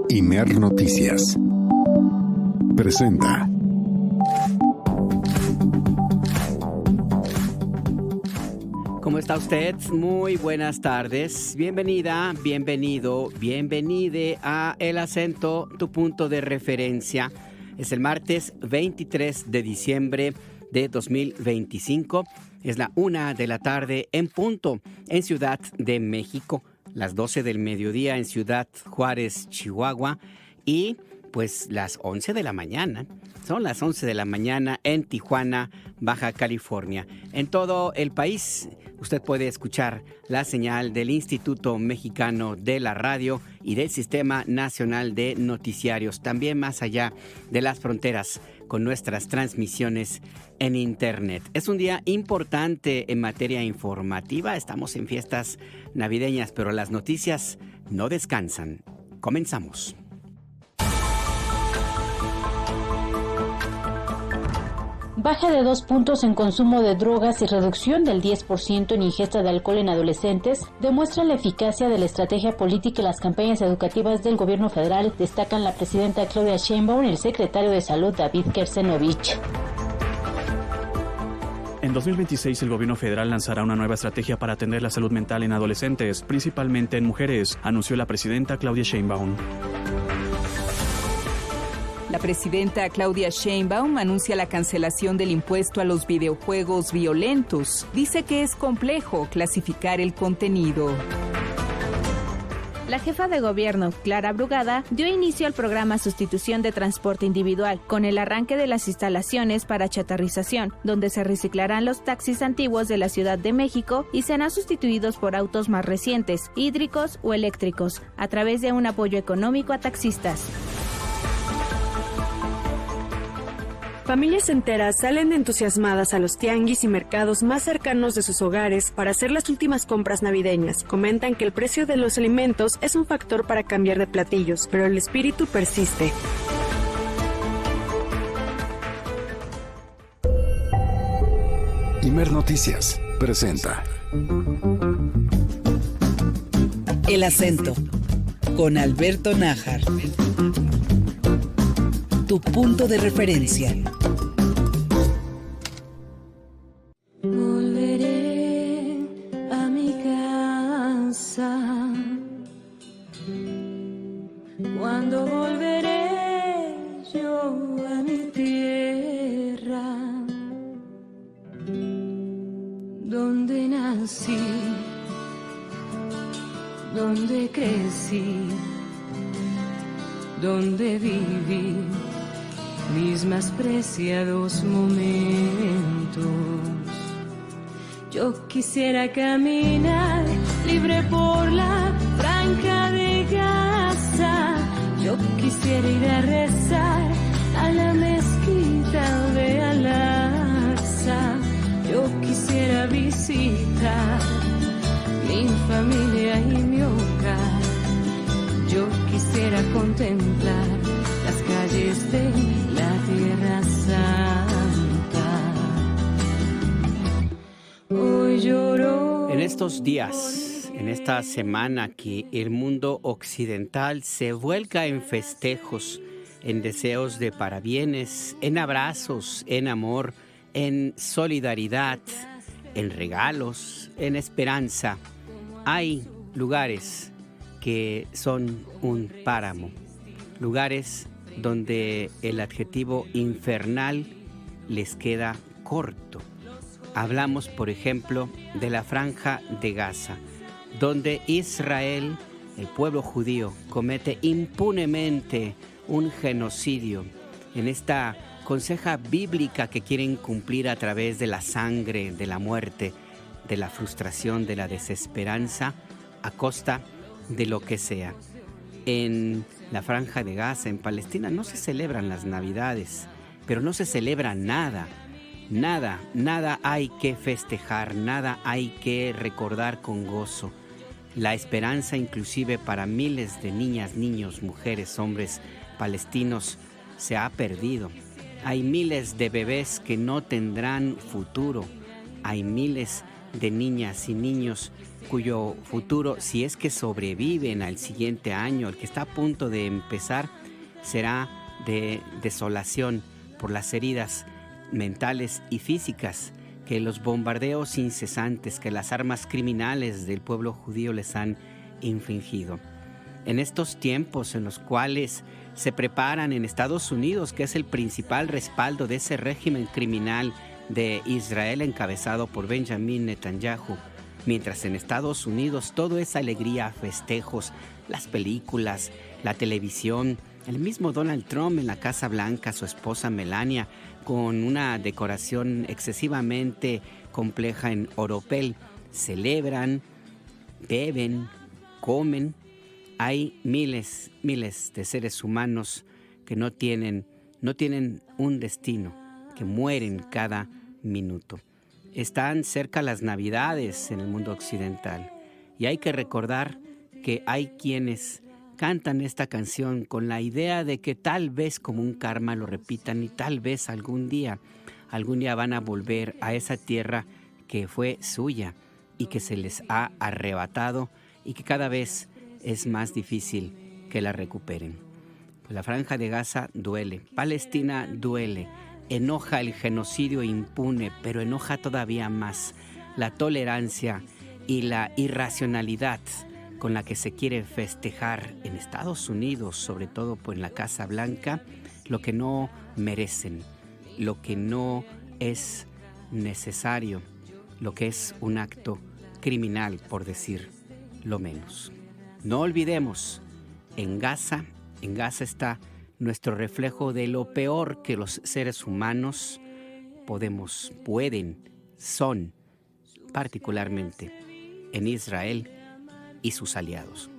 Imer Noticias presenta. ¿Cómo está usted? Muy buenas tardes. Bienvenida, bienvenido, bienvenide a El Acento, tu punto de referencia. Es el martes 23 de diciembre de 2025. Es la 1 de la tarde en punto en Ciudad de México. Las 12 del mediodía en Ciudad Juárez, Chihuahua. Y pues las 11 de la mañana. Son las 11 de la mañana en Tijuana, Baja California. En todo el país usted puede escuchar la señal del Instituto Mexicano de la Radio y del Sistema Nacional de Noticiarios. También más allá de las fronteras con nuestras transmisiones en Internet. Es un día importante en materia informativa. Estamos en fiestas navideñas, pero las noticias no descansan. Comenzamos. Baja de 2 puntos en consumo de drogas y reducción del 10% en ingesta de alcohol en adolescentes demuestran la eficacia de la estrategia política y las campañas educativas del gobierno federal, destacan la presidenta Claudia Sheinbaum y el secretario de Salud David Kersenovich. En 2026, el gobierno federal lanzará una nueva estrategia para atender la salud mental en adolescentes, principalmente en mujeres, anunció la presidenta Claudia Sheinbaum. La presidenta Claudia Sheinbaum anuncia la cancelación del impuesto a los videojuegos violentos. Dice que es complejo clasificar el contenido. La jefa de gobierno, Clara Brugada, dio inicio al programa Sustitución de Transporte Individual, con el arranque de las instalaciones para chatarrización, donde se reciclarán los taxis antiguos de la Ciudad de México y serán sustituidos por autos más recientes, hídricos o eléctricos, a través de un apoyo económico a taxistas. Familias enteras salen entusiasmadas a los tianguis y mercados más cercanos de sus hogares para hacer las últimas compras navideñas. Comentan que el precio de los alimentos es un factor para cambiar de platillos, pero el espíritu persiste. Imer Noticias presenta. El Acento, con Alberto Nájar. Tu punto de referencia. Volveré a mi casa. Cuando volveré yo a mi tierra, donde nací, donde crecí, donde viví mis más preciados momentos. Yo quisiera caminar libre por la franja de Gaza. Yo quisiera ir a rezar a la mezquita de Al-Aqsa. Yo quisiera visitar mi familia y mi hogar. Yo quisiera contemplar las calles de la Tierra Santa. Hoy lloro. En estos días, en esta semana que el mundo occidental se vuelca en festejos, en deseos de parabienes, en abrazos, en amor, en solidaridad, en regalos, en esperanza, hay lugares que son un páramo, lugares donde el adjetivo infernal les queda corto. Hablamos, por ejemplo, de la Franja de Gaza, donde Israel, el pueblo judío, comete impunemente un genocidio en esta conseja bíblica que quieren cumplir a través de la sangre, de la muerte, de la frustración, de la desesperanza, a costa de lo que sea. En la Franja de Gaza, en Palestina, no se celebran las Navidades, pero no se celebra nada. Nada hay que festejar, nada hay que recordar con gozo. La esperanza inclusive para miles de niñas, niños, mujeres, hombres palestinos se ha perdido. Hay miles de bebés que no tendrán futuro. Hay miles de niñas y niños cuyo futuro, si es que sobreviven al siguiente año, el que está a punto de empezar, será de desolación por las heridas mentales y físicas que los bombardeos incesantes, que las armas criminales del pueblo judío les han infligido. En estos tiempos en los cuales se preparan en Estados Unidos, que es el principal respaldo de ese régimen criminal de Israel encabezado por Benjamín Netanyahu, mientras en Estados Unidos todo es alegría, festejos, las películas, la televisión, el mismo Donald Trump en la Casa Blanca, su esposa Melania, con una decoración excesivamente compleja en oropel, celebran, beben, comen. Hay miles de seres humanos que no tienen un destino, que mueren cada minuto. Están cerca las Navidades en el mundo occidental y hay que recordar que hay quienes cantan esta canción con la idea de que tal vez como un karma lo repitan y tal vez algún día van a volver a esa tierra que fue suya y que se les ha arrebatado y que cada vez es más difícil que la recuperen. La Franja de Gaza duele, Palestina duele, enoja el genocidio impune, pero enoja todavía más la tolerancia y la irracionalidad con la que se quiere festejar en Estados Unidos, sobre todo en la Casa Blanca, lo que no merecen, lo que no es necesario, lo que es un acto criminal, por decir lo menos. No olvidemos, en Gaza está nuestro reflejo de lo peor que los seres humanos son, particularmente en Israel y sus aliados.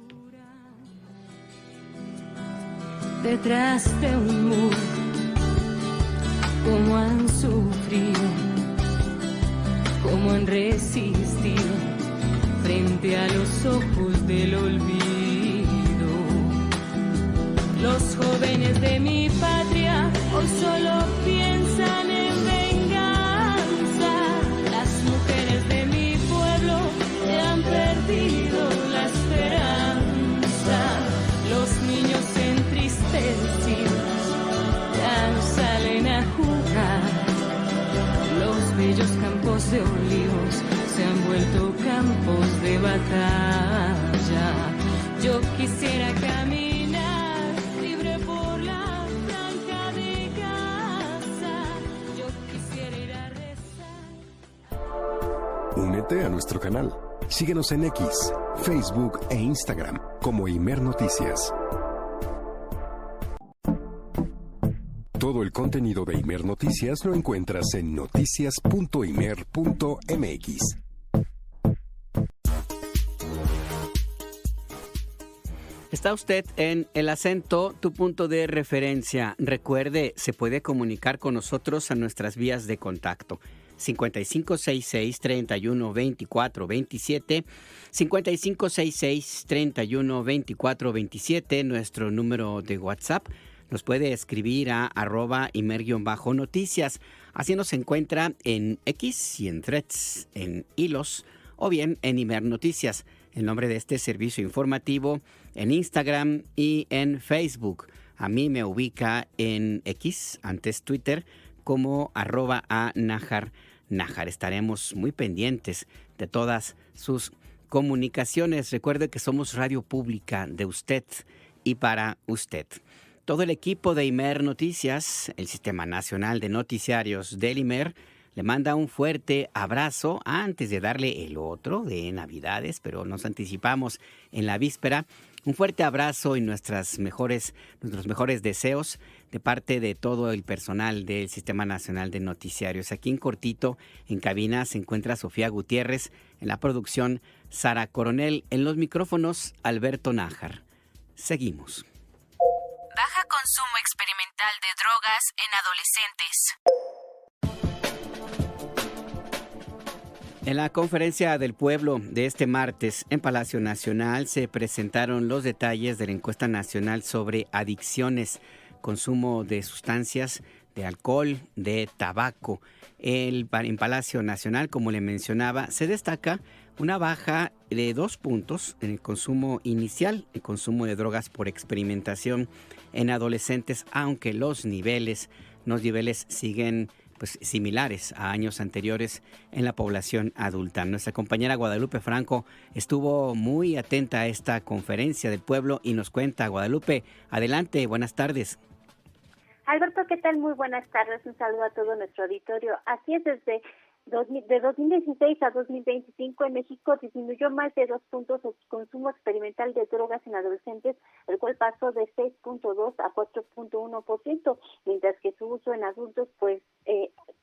Detrás de un muro, cómo han sufrido, cómo han resistido frente a los ojos del olvido. Los jóvenes de mi patria hoy solo piensan en venganza. Las mujeres de mi pueblo han perdido la esperanza. Los niños entristecidos ya no salen a jugar. Los bellos campos de olivos se han vuelto campos de batalla. Yo quisiera caminar libre por la franja de Gaza. Yo quisiera ir a rezar. Únete a nuestro canal. Síguenos en X, Facebook e Instagram como Imer Noticias. Todo el contenido de Imer Noticias lo encuentras en noticias.imer.mx. Está usted en El Acento, tu punto de referencia. Recuerde, se puede comunicar con nosotros a nuestras vías de contacto. 5566-312427, 5566-312427, nuestro número de WhatsApp. Nos puede escribir a @Imer-noticias. Así nos encuentra en X y en Threads, en Hilos o bien en Imer Noticias. El nombre de este servicio informativo en Instagram y en Facebook. A mí me ubica en X, antes Twitter, como @Najar. Estaremos muy pendientes de todas sus comunicaciones. Recuerde que somos radio pública de usted y para usted. Todo el equipo de Imer Noticias, el Sistema Nacional de Noticiarios del Imer, le manda un fuerte abrazo antes de darle el otro de Navidades, pero nos anticipamos en la víspera. Un fuerte abrazo y nuestros mejores deseos de parte de todo el personal del Sistema Nacional de Noticiarios. Aquí en cortito, en cabina, se encuentra Sofía Gutiérrez, en la producción Sara Coronel, en los micrófonos Alberto Nájar. Seguimos. Baja consumo experimental de drogas en adolescentes. En la conferencia del pueblo de este martes en Palacio Nacional se presentaron los detalles de la encuesta nacional sobre adicciones, consumo de sustancias, de alcohol, de tabaco. En Palacio Nacional, como le mencionaba, se destaca una baja de 2 puntos en el consumo inicial, el consumo de drogas por experimentación en adolescentes, aunque los niveles siguen pues similares a años anteriores en la población adulta. Nuestra compañera Guadalupe Franco estuvo muy atenta a esta conferencia del pueblo y nos cuenta. Guadalupe, adelante, buenas tardes. Alberto, ¿qué tal? Muy buenas tardes, un saludo a todo nuestro auditorio. Así es, de 2016 a 2025 en México disminuyó más de 2 puntos el consumo experimental de drogas en adolescentes, el cual pasó de 6.2 a 4.1%, mientras que su uso en adultos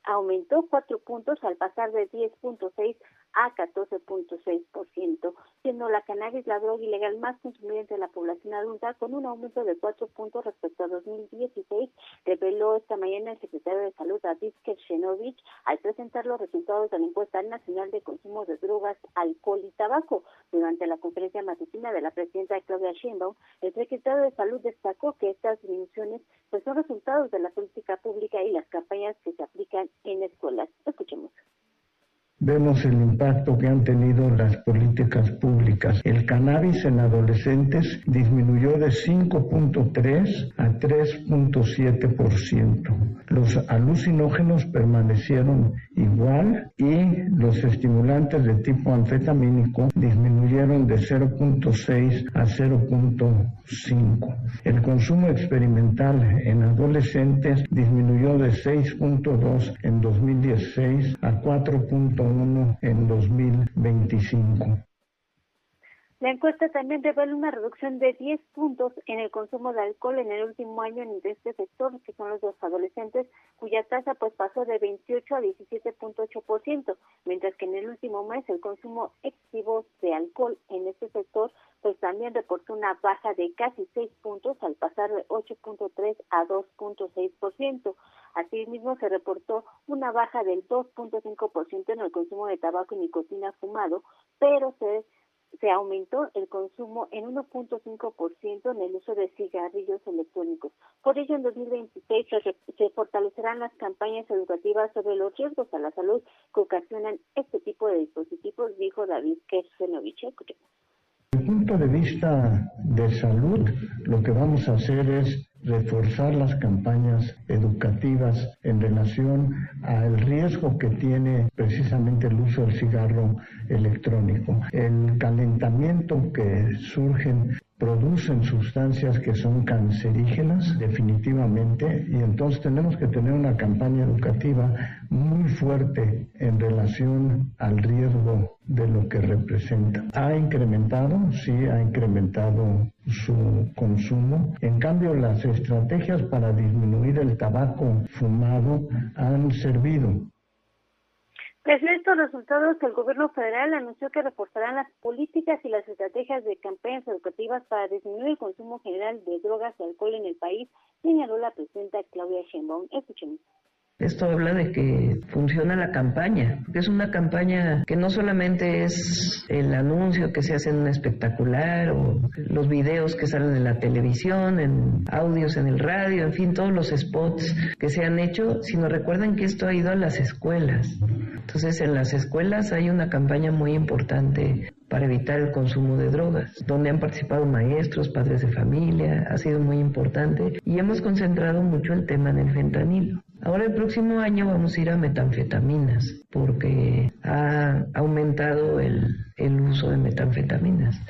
aumentó 4 puntos al pasar de 10.6 a 14.6%, siendo la cannabis la droga ilegal más consumida entre la población adulta, con un aumento de 4 puntos respecto a 2016, reveló esta mañana el secretario de Salud, David Kershenovich, al presentar los resultados de la encuesta nacional de consumo de drogas, alcohol y tabaco. Durante la conferencia matutina de la presidenta Claudia Sheinbaum, el secretario de Salud destacó que estas disminuciones son resultados de la política pública y las campañas que se aplican en escuelas. Escuchemos. Vemos el impacto que han tenido las políticas públicas. El cannabis en adolescentes disminuyó de 5.3 a 3.7%. Los alucinógenos permanecieron igual y los estimulantes de tipo anfetamínico disminuyeron de 0.6 a 0.5. El consumo experimental en adolescentes disminuyó de 6.2 en 2016 a 4.1 en 2025. La encuesta también revela una reducción de 10 puntos en el consumo de alcohol en el último año en este sector, que son los adolescentes, cuya tasa pasó de 28 a 17.8%, mientras que en el último mes el consumo excesivo de alcohol en este sector también reportó una baja de casi 6 puntos al pasar de 8.3 a 2.6%. Asimismo, se reportó una baja del 2.5% en el consumo de tabaco y nicotina fumado, pero se aumentó el consumo en 1.5% en el uso de cigarrillos electrónicos. Por ello, en 2026 se fortalecerán las campañas educativas sobre los riesgos a la salud que ocasionan este tipo de dispositivos, dijo David Kershenovich. Desde el punto de vista de salud, lo que vamos a hacer es reforzar las campañas educativas en relación al riesgo que tiene precisamente el uso del cigarro electrónico. El calentamiento que surgen producen sustancias que son cancerígenas, definitivamente, y entonces tenemos que tener una campaña educativa muy fuerte en relación al riesgo de lo que representa. ¿Ha incrementado? Sí, ha incrementado su consumo. En cambio, las estrategias para disminuir el tabaco fumado han servido. Tras estos resultados, el gobierno federal anunció que reforzarán las políticas y las estrategias de campañas educativas para disminuir el consumo general de drogas y alcohol en el país, señaló la presidenta Claudia Sheinbaum. Escuchemos. Esto habla de que funciona la campaña, que es una campaña que no solamente es el anuncio que se hace en un espectacular o los videos que salen en la televisión, en audios en el radio, en fin, todos los spots que se han hecho, sino recuerden que esto ha ido a las escuelas. Entonces, en las escuelas hay una campaña muy importante para evitar el consumo de drogas, donde han participado maestros, padres de familia, ha sido muy importante y hemos concentrado mucho el tema en el fentanilo. Ahora el próximo año vamos a ir a metanfetaminas, porque ha aumentado el uso de metanfetaminas.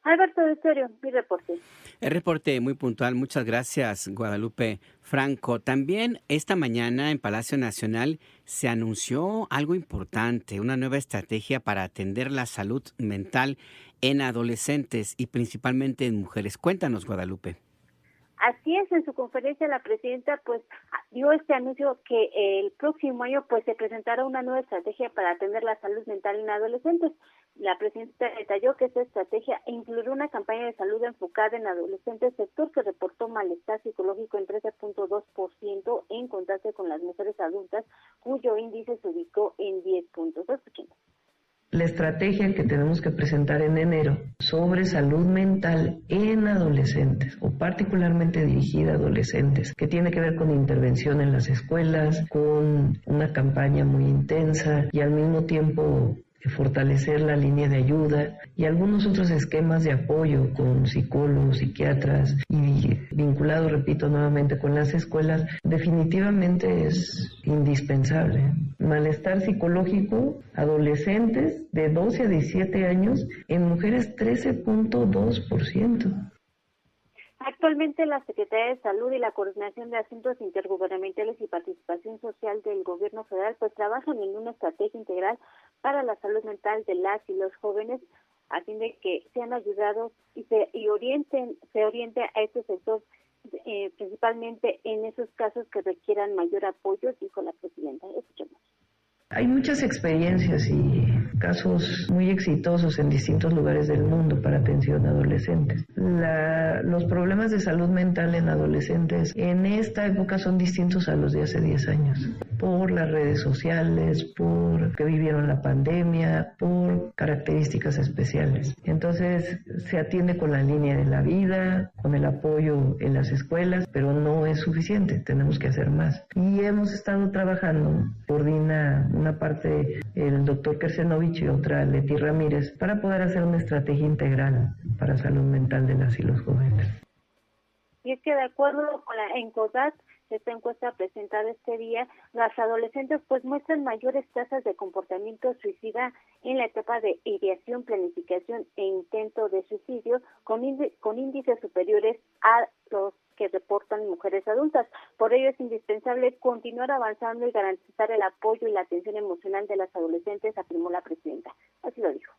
Alberto de Estéreo, mi reporte. El reporte muy puntual. Muchas gracias, Guadalupe Franco. También esta mañana en Palacio Nacional se anunció algo importante, una nueva estrategia para atender la salud mental en adolescentes y principalmente en mujeres. Cuéntanos, Guadalupe. Así es, en su conferencia la presidenta dio este anuncio que el próximo año se presentará una nueva estrategia para atender la salud mental en adolescentes. La presidenta detalló que esta estrategia incluirá una campaña de salud enfocada en adolescentes, sector que reportó malestar psicológico en 13.2% en contraste con las mujeres adultas, cuyo índice se ubicó en 10 puntos. Escuchemos. La estrategia que tenemos que presentar en enero sobre salud mental en adolescentes o particularmente dirigida a adolescentes, que tiene que ver con intervención en las escuelas, con una campaña muy intensa y al mismo tiempo fortalecer la línea de ayuda y algunos otros esquemas de apoyo con psicólogos, psiquiatras y vinculado, repito nuevamente, con las escuelas, definitivamente es indispensable. Malestar psicológico, adolescentes de 12 a 17 años, en mujeres 13.2%. Actualmente la Secretaría de Salud y la Coordinación de Asuntos Intergubernamentales y Participación Social del Gobierno Federal pues trabajan en una estrategia integral para la salud mental de las y los jóvenes a fin de que sean ayudados y se oriente a este sector principalmente en esos casos que requieran mayor apoyo, dijo la presidenta. Escuchemos. Hay muchas experiencias y casos muy exitosos en distintos lugares del mundo para atención a adolescentes. Los problemas de salud mental en adolescentes en esta época son distintos a los de hace 10 años, por las redes sociales, por que vivieron la pandemia, por características especiales. Entonces se atiende con la línea de la vida, con el apoyo en las escuelas, pero no es suficiente, tenemos que hacer más. Y hemos estado trabajando, coordina una parte el doctor Kersenovich y otra Leti Ramírez, para poder hacer una estrategia integral para salud mental de las y los jóvenes. Y es que de acuerdo con la ENCODAT, esta encuesta presentada este día, las adolescentes pues muestran mayores tasas de comportamiento suicida en la etapa de ideación, planificación e intento de suicidio, con índices superiores a los que reportan mujeres adultas. Por ello es indispensable continuar avanzando y garantizar el apoyo y la atención emocional de las adolescentes, afirmó la presidenta. Así lo dijo.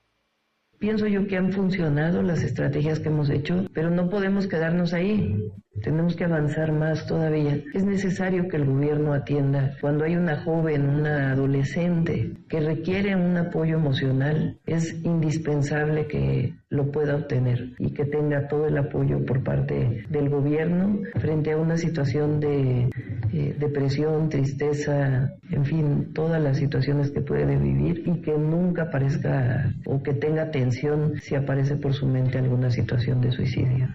Pienso yo que han funcionado las estrategias que hemos hecho, pero no podemos quedarnos ahí. Tenemos que avanzar más todavía. Es necesario que el gobierno atienda cuando hay una joven, una adolescente que requiere un apoyo emocional. Es indispensable que lo pueda obtener y que tenga todo el apoyo por parte del gobierno frente a una situación de depresión, tristeza, en fin, todas las situaciones que puede vivir y que nunca aparezca o que tenga tensión si aparece por su mente alguna situación de suicidio.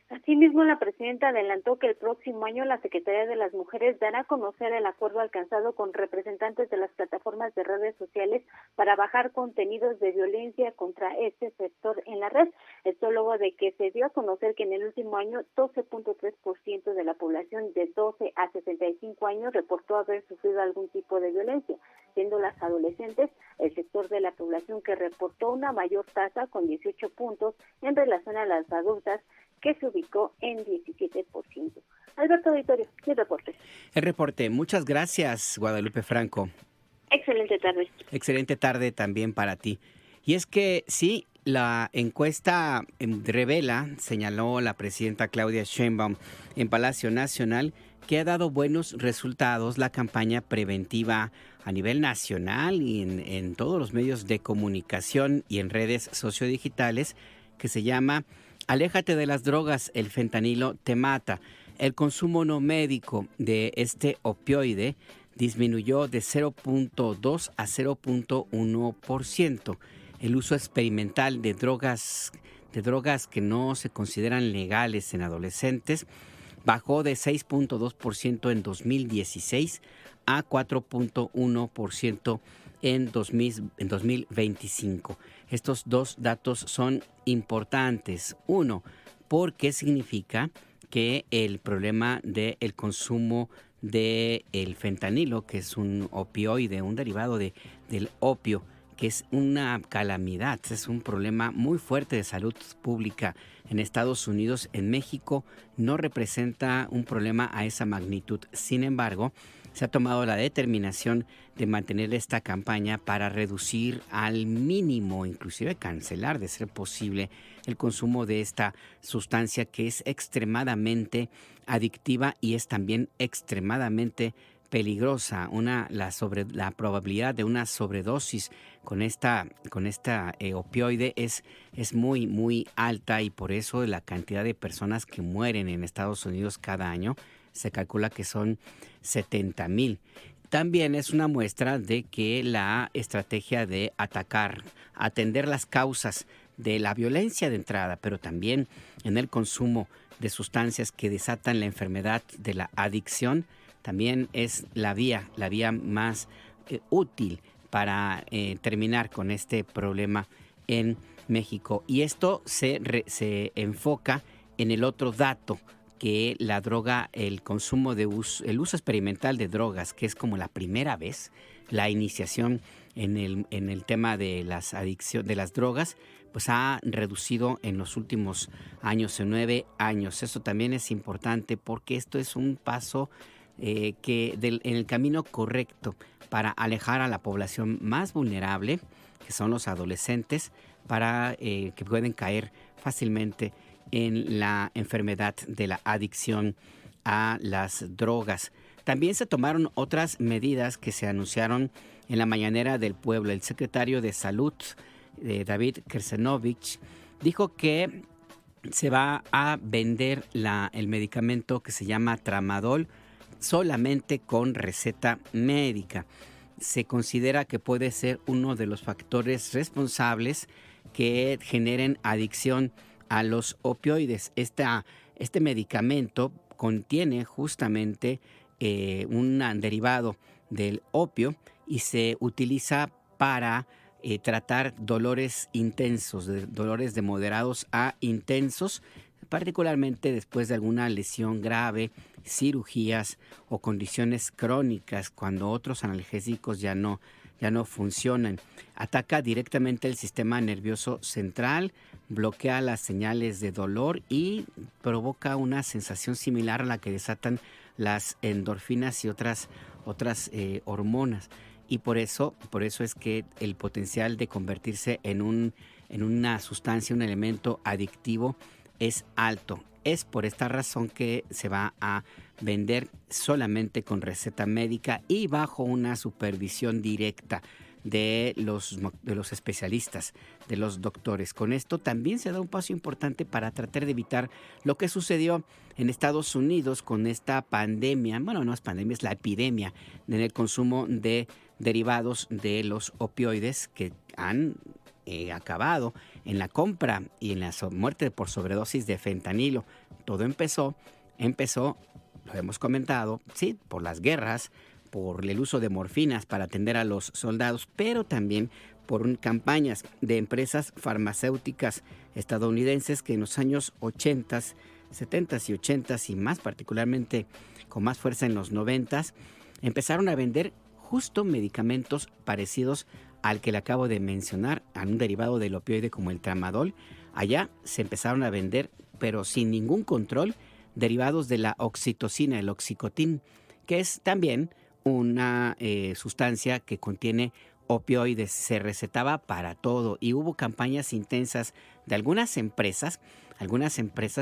Asimismo, la presidenta adelantó que el próximo año la Secretaría de las Mujeres dará a conocer el acuerdo alcanzado con representantes de las plataformas de redes sociales para bajar contenidos de violencia contra este sector en la red. Esto luego de que se dio a conocer que en el último año 12.3% de la población de 12 a 65 años reportó haber sufrido algún tipo de violencia, siendo las adolescentes el sector de la población que reportó una mayor tasa con 18 puntos en relación a las adultas, que se ubicó en 17%. Alberto Auditorio, el reporte. El reporte. Muchas gracias, Guadalupe Franco. Excelente tarde. Excelente tarde también para ti. Y es que sí, la encuesta revela, señaló la presidenta Claudia Sheinbaum en Palacio Nacional, que ha dado buenos resultados la campaña preventiva a nivel nacional y en todos los medios de comunicación y en redes sociodigitales, que se llama Aléjate de las drogas, el fentanilo te mata. El consumo no médico de este opioide disminuyó de 0.2 a 0.1%. El uso experimental de drogas que no se consideran legales en adolescentes bajó de 6.2% en 2016 a 4.1% en 2025. Estos dos datos son importantes. Uno, porque significa que el problema del consumo del fentanilo, que es un opioide, un derivado del opio, que es una calamidad, es un problema muy fuerte de salud pública en Estados Unidos. En México no representa un problema a esa magnitud. Sin embargo, se ha tomado la determinación de mantener esta campaña para reducir al mínimo, inclusive cancelar, de ser posible, el consumo de esta sustancia que es extremadamente adictiva y es también extremadamente peligrosa. La probabilidad de una sobredosis con esta opioide es muy, muy alta, y por eso la cantidad de personas que mueren en Estados Unidos cada año se calcula que son 70,000. También es una muestra de que la estrategia de atender las causas de la violencia de entrada, pero también en el consumo de sustancias que desatan la enfermedad de la adicción, también es la vía más útil para terminar con este problema en México. Y esto se enfoca en el otro dato, que la droga, el consumo el uso experimental de drogas, que es como la primera vez, la iniciación en el tema de las adicciones, de las drogas, pues ha reducido en los últimos años, en 9 años. Eso también es importante porque esto es un paso en el camino correcto para alejar a la población más vulnerable, que son los adolescentes, para que pueden caer fácilmente en la enfermedad de la adicción a las drogas. También se tomaron otras medidas que se anunciaron en la mañanera del pueblo. El secretario de Salud, David Kersenovich, dijo que se va a vender el medicamento que se llama Tramadol solamente con receta médica. Se considera que puede ser uno de los factores responsables que generen adicción a los opioides. Este medicamento contiene justamente un derivado del opio y se utiliza para tratar dolores intensos, dolores de moderados a intensos, particularmente después de alguna lesión grave, cirugías o condiciones crónicas, cuando otros analgésicos ya no funcionan. Ataca directamente el sistema nervioso central, bloquea las señales de dolor y provoca una sensación similar a la que desatan las endorfinas y otras hormonas. Y por eso es que el potencial de convertirse en una sustancia, un elemento adictivo, es alto. Es por esta razón que se va a vender solamente con receta médica y bajo una supervisión directa de los especialistas, de los doctores. Con esto también se da un paso importante para tratar de evitar lo que sucedió en Estados Unidos con esta pandemia. Bueno, no es pandemia, es la epidemia en el consumo de derivados de los opioides que han acabado en la compra y en la muerte por sobredosis de fentanilo. Todo empezó, lo hemos comentado, sí, por las guerras, por el uso de morfinas para atender a los soldados, pero también por campañas de empresas farmacéuticas estadounidenses que en los años 80, 70 y 80 y más particularmente con más fuerza en los 90, empezaron a vender justo medicamentos parecidos al que le acabo de mencionar, a un derivado del opioide como el tramadol. Allá se empezaron a vender, pero sin ningún control, derivados de la oxitocina, el oxicotín, que es también una sustancia que contiene opioides. Se recetaba para todo y hubo campañas intensas de algunas empresas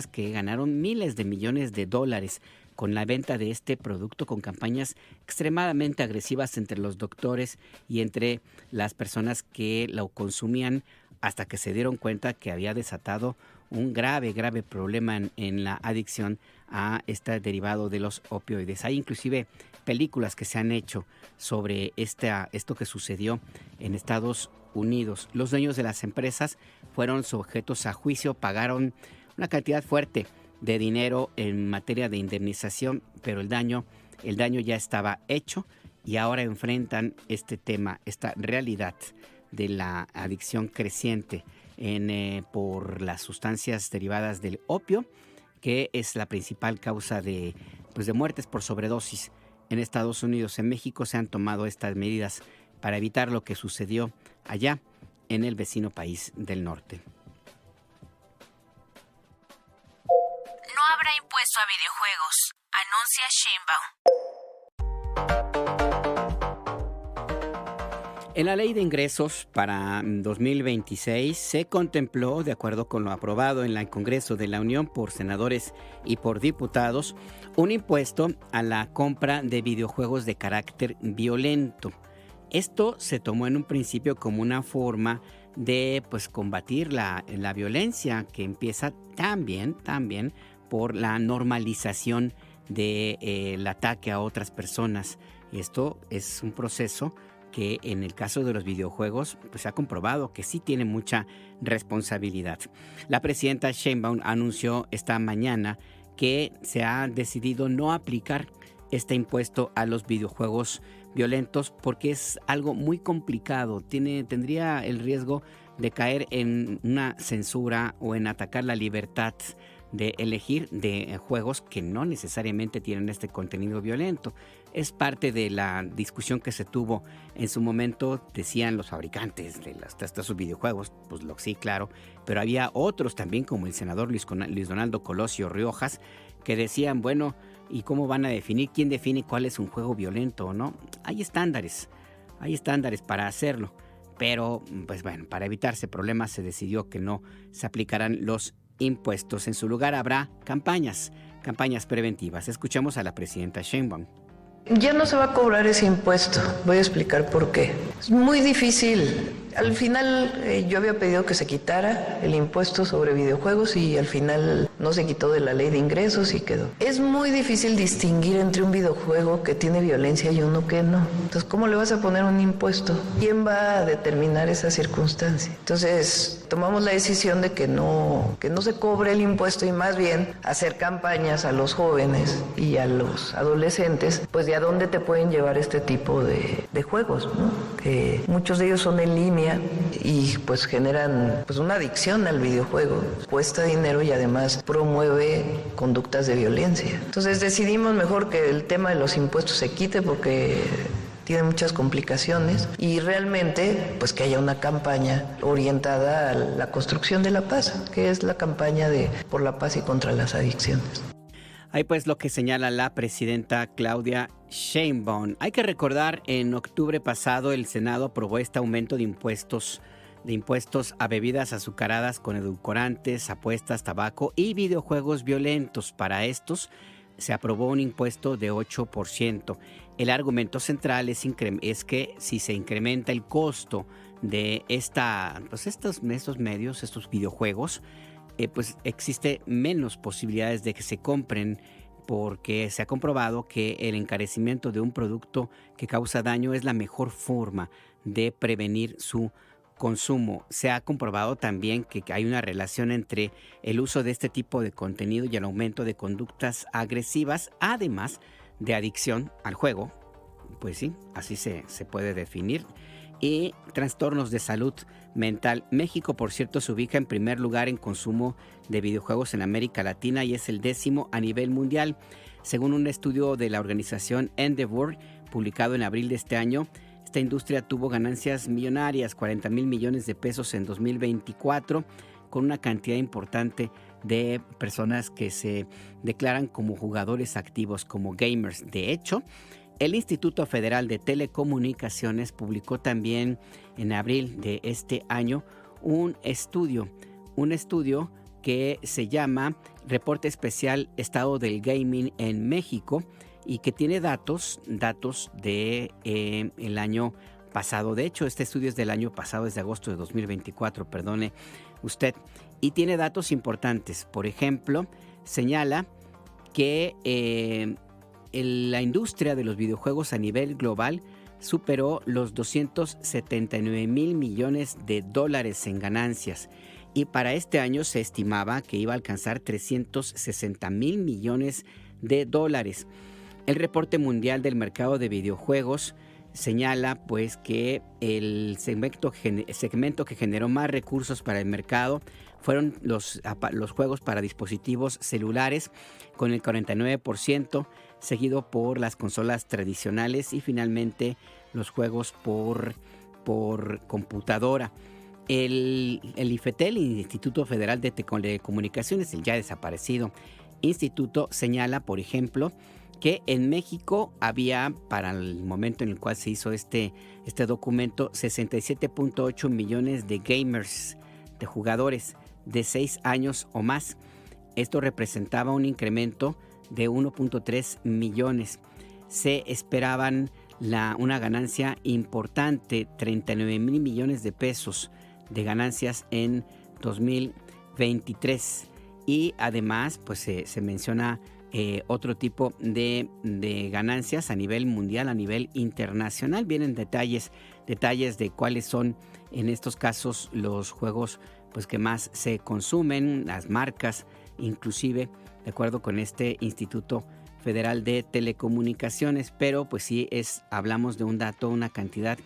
que ganaron miles de millones de dólares con la venta de este producto, con campañas extremadamente agresivas entre los doctores y entre las personas que lo consumían, hasta que se dieron cuenta que había desatado un grave problema en la adicción a este derivado de los opioides. Hay inclusive películas que se han hecho sobre esto que sucedió en Estados Unidos. Los dueños de las empresas fueron sujetos a juicio, pagaron una cantidad fuerte de dinero en materia de indemnización, pero el daño ya estaba hecho y ahora enfrentan este tema, esta realidad de la adicción creciente por las sustancias derivadas del opio, que es la principal causa de muertes por sobredosis en Estados Unidos. En México se han tomado estas medidas para evitar lo que sucedió allá en el vecino país del norte. No habrá impuesto a videojuegos, anuncia Sheinbaum. En la Ley de Ingresos para 2026 se contempló, de acuerdo con lo aprobado en el Congreso de la Unión por senadores y por diputados, un impuesto a la compra de videojuegos de carácter violento. Esto se tomó en un principio como una forma de combatir la violencia, que empieza también por la normalización del ataque a otras personas. Esto es un proceso que en el caso de los videojuegos se ha comprobado que sí tiene mucha responsabilidad. La presidenta Sheinbaum anunció esta mañana que se ha decidido no aplicar este impuesto a los videojuegos violentos porque es algo muy complicado. Tendría el riesgo de caer en una censura o en atacar la libertad de elegir de juegos que no necesariamente tienen este contenido violento. Es parte de la discusión que se tuvo en su momento, decían los fabricantes de estos videojuegos, pues sí, claro, pero había otros también, como el senador Luis Donaldo Colosio Riojas, que decían, bueno, ¿y cómo van a definir? ¿Quién define cuál es un juego violento o no? Hay estándares para hacerlo, pero pues bueno, para evitarse problemas se decidió que no se aplicarán los impuestos. En su lugar habrá campañas preventivas. Escuchamos a la presidenta Sheinbaum. Ya no se va a cobrar ese impuesto. Voy a explicar por qué. Es muy difícil. Al final yo había pedido que se quitara el impuesto sobre videojuegos y al final no se quitó de la ley de ingresos y quedó. Es muy difícil distinguir entre un videojuego que tiene violencia y uno que no. Entonces, ¿cómo le vas a poner un impuesto? ¿Quién va a determinar esa circunstancia? Entonces, tomamos la decisión de que no se cobre el impuesto y más bien hacer campañas a los jóvenes y a los adolescentes, pues de a dónde te pueden llevar este tipo de juegos, ¿no? Que muchos de ellos son en línea y pues generan pues una adicción al videojuego, cuesta dinero y además promueve conductas de violencia. Entonces decidimos mejor que el tema de los impuestos se quite porque tiene muchas complicaciones y realmente pues que haya una campaña orientada a la construcción de la paz, que es la campaña de por la paz y contra las adicciones. Ahí pues lo que señala la presidenta Claudia Sheinbaum. Hay que recordar, en octubre pasado el Senado aprobó este aumento de impuestos a bebidas azucaradas con edulcorantes, apuestas, tabaco y videojuegos violentos. Para estos se aprobó un impuesto de 8%. El argumento central es que si se incrementa el costo de estos medios, estos videojuegos, pues existe menos posibilidades de que se compren, porque se ha comprobado que el encarecimiento de un producto que causa daño es la mejor forma de prevenir su consumo. Se ha comprobado también que hay una relación entre el uso de este tipo de contenido y el aumento de conductas agresivas, además de adicción al juego. Pues sí, así se puede definir. Y trastornos de salud mental. México, por cierto, se ubica en primer lugar en consumo de videojuegos en América Latina y es el 10º a nivel mundial. Según un estudio de la organización Endeavor, publicado en abril de este año, esta industria tuvo ganancias millonarias, 40,000 millones de pesos en 2024, con una cantidad importante de personas que se declaran como jugadores activos, como gamers. De hecho, el Instituto Federal de Telecomunicaciones publicó también en abril de este año un estudio que se llama Reporte Especial Estado del Gaming en México y que tiene datos de el año pasado. De hecho, este estudio es del año pasado, es de agosto de 2024, perdone usted, y tiene datos importantes. Por ejemplo, señala que la industria de los videojuegos a nivel global superó los 279,000 millones de dólares en ganancias y para este año se estimaba que iba a alcanzar 360,000 millones de dólares. El reporte mundial del mercado de videojuegos señala pues que el segmento que generó más recursos para el mercado fueron los juegos para dispositivos celulares con el 49%, seguido por las consolas tradicionales y finalmente los juegos por computadora. El IFETEL, el Instituto Federal de Telecomunicaciones, el ya desaparecido instituto, señala, por ejemplo, que en México había, para el momento en el cual se hizo este documento, 67.8 millones de gamers, de jugadores de 6 años o más. Esto representaba un incremento de 1.3 millones. Se esperaban una ganancia importante, 39,000 millones de pesos de ganancias en 2023. Y además, pues se menciona otro tipo de ganancias a nivel mundial, a nivel internacional. Vienen detalles de cuáles son en estos casos los juegos pues que más se consumen, las marcas, inclusive de acuerdo con este Instituto Federal de Telecomunicaciones, pero pues sí hablamos de un dato, una cantidad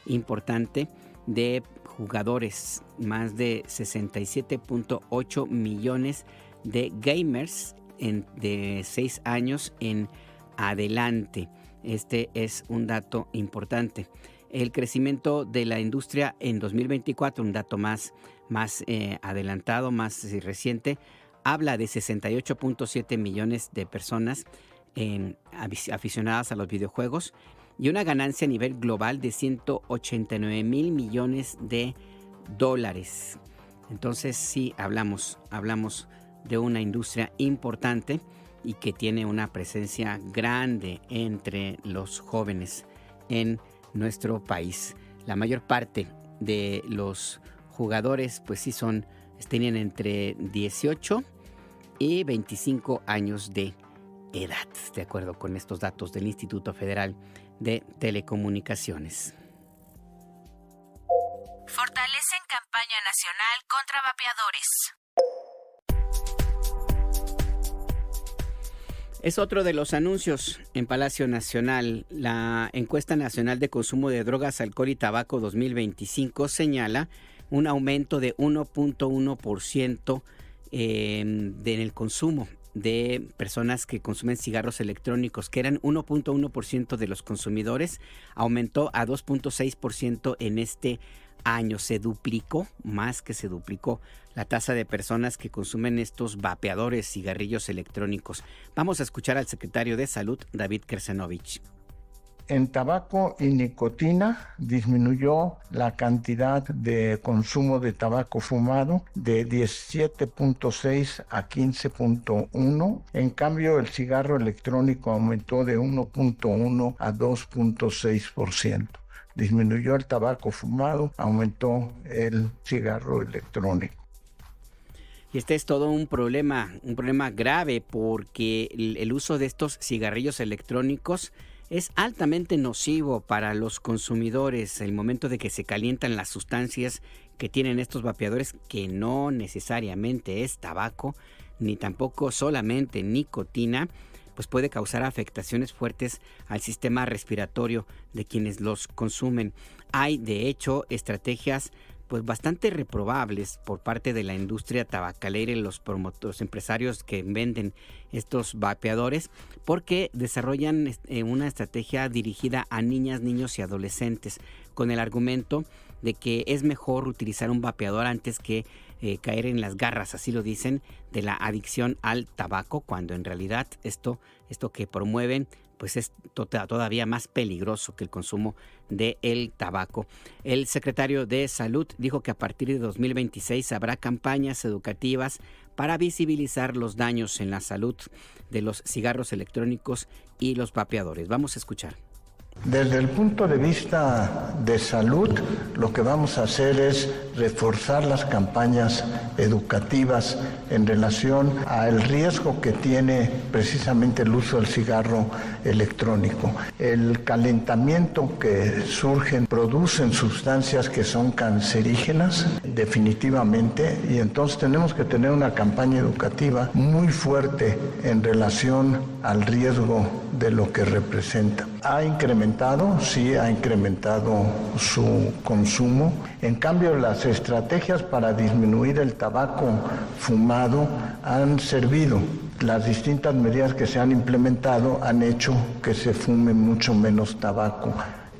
importante de jugadores, más de 67.8 millones de gamers de 6 años en adelante. Este es un dato importante. El crecimiento de la industria en 2024, un dato más adelantado, más reciente, habla de 68.7 millones de personas aficionadas a los videojuegos y una ganancia a nivel global de 189 mil millones de dólares. Entonces sí, hablamos de una industria importante y que tiene una presencia grande entre los jóvenes en nuestro país. La mayor parte de los jugadores pues sí tienen entre 18 y 25 años de edad, de acuerdo con estos datos del Instituto Federal de Telecomunicaciones. Fortalecen campaña nacional contra vapeadores. Es otro de los anuncios en Palacio Nacional. La Encuesta Nacional de Consumo de Drogas, Alcohol y Tabaco 2025 señala un aumento de 1.1% en el consumo de personas que consumen cigarros electrónicos, que eran 1.1% de los consumidores, aumentó a 2.6% en este año. Se duplicó, más que se duplicó, la tasa de personas que consumen estos vapeadores, cigarrillos electrónicos. Vamos a escuchar al secretario de Salud, David Kersenovich. En tabaco y nicotina disminuyó la cantidad de consumo de tabaco fumado de 17.6 a 15.1. En cambio, el cigarro electrónico aumentó de 1.1 a 2.6%. Disminuyó el tabaco fumado, aumentó el cigarro electrónico. Y este es todo un problema grave, porque el uso de estos cigarrillos electrónicos es altamente nocivo para los consumidores. El momento de que se calientan las sustancias que tienen estos vapeadores, que no necesariamente es tabaco, ni tampoco solamente nicotina, pues puede causar afectaciones fuertes al sistema respiratorio de quienes los consumen. Hay, de hecho, estrategias pues bastante reprobables por parte de la industria tabacalera y los empresarios que venden estos vapeadores, porque desarrollan una estrategia dirigida a niñas, niños y adolescentes, con el argumento de que es mejor utilizar un vapeador antes que caer en las garras, así lo dicen, de la adicción al tabaco, cuando en realidad esto que promueven pues es todavía más peligroso que el consumo del tabaco. El secretario de Salud dijo que a partir de 2026 habrá campañas educativas para visibilizar los daños en la salud de los cigarros electrónicos y los vapeadores. Vamos a escuchar. Desde el punto de vista de salud, lo que vamos a hacer es reforzar las campañas educativas en relación al riesgo que tiene precisamente el uso del cigarro electrónico. El calentamiento que producen sustancias que son cancerígenas, definitivamente, y entonces tenemos que tener una campaña educativa muy fuerte en relación al riesgo de lo que representa. Ha incrementado su consumo. En cambio, las estrategias para disminuir el tabaco fumado han servido. Las distintas medidas que se han implementado han hecho que se fume mucho menos tabaco,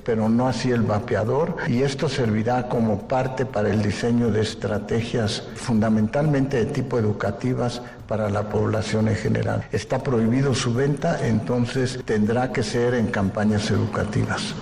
pero no así el vapeador, y esto servirá como parte para el diseño de estrategias fundamentalmente de tipo educativas para la población en general. Está prohibido su venta, entonces tendrá que ser en campañas educativas.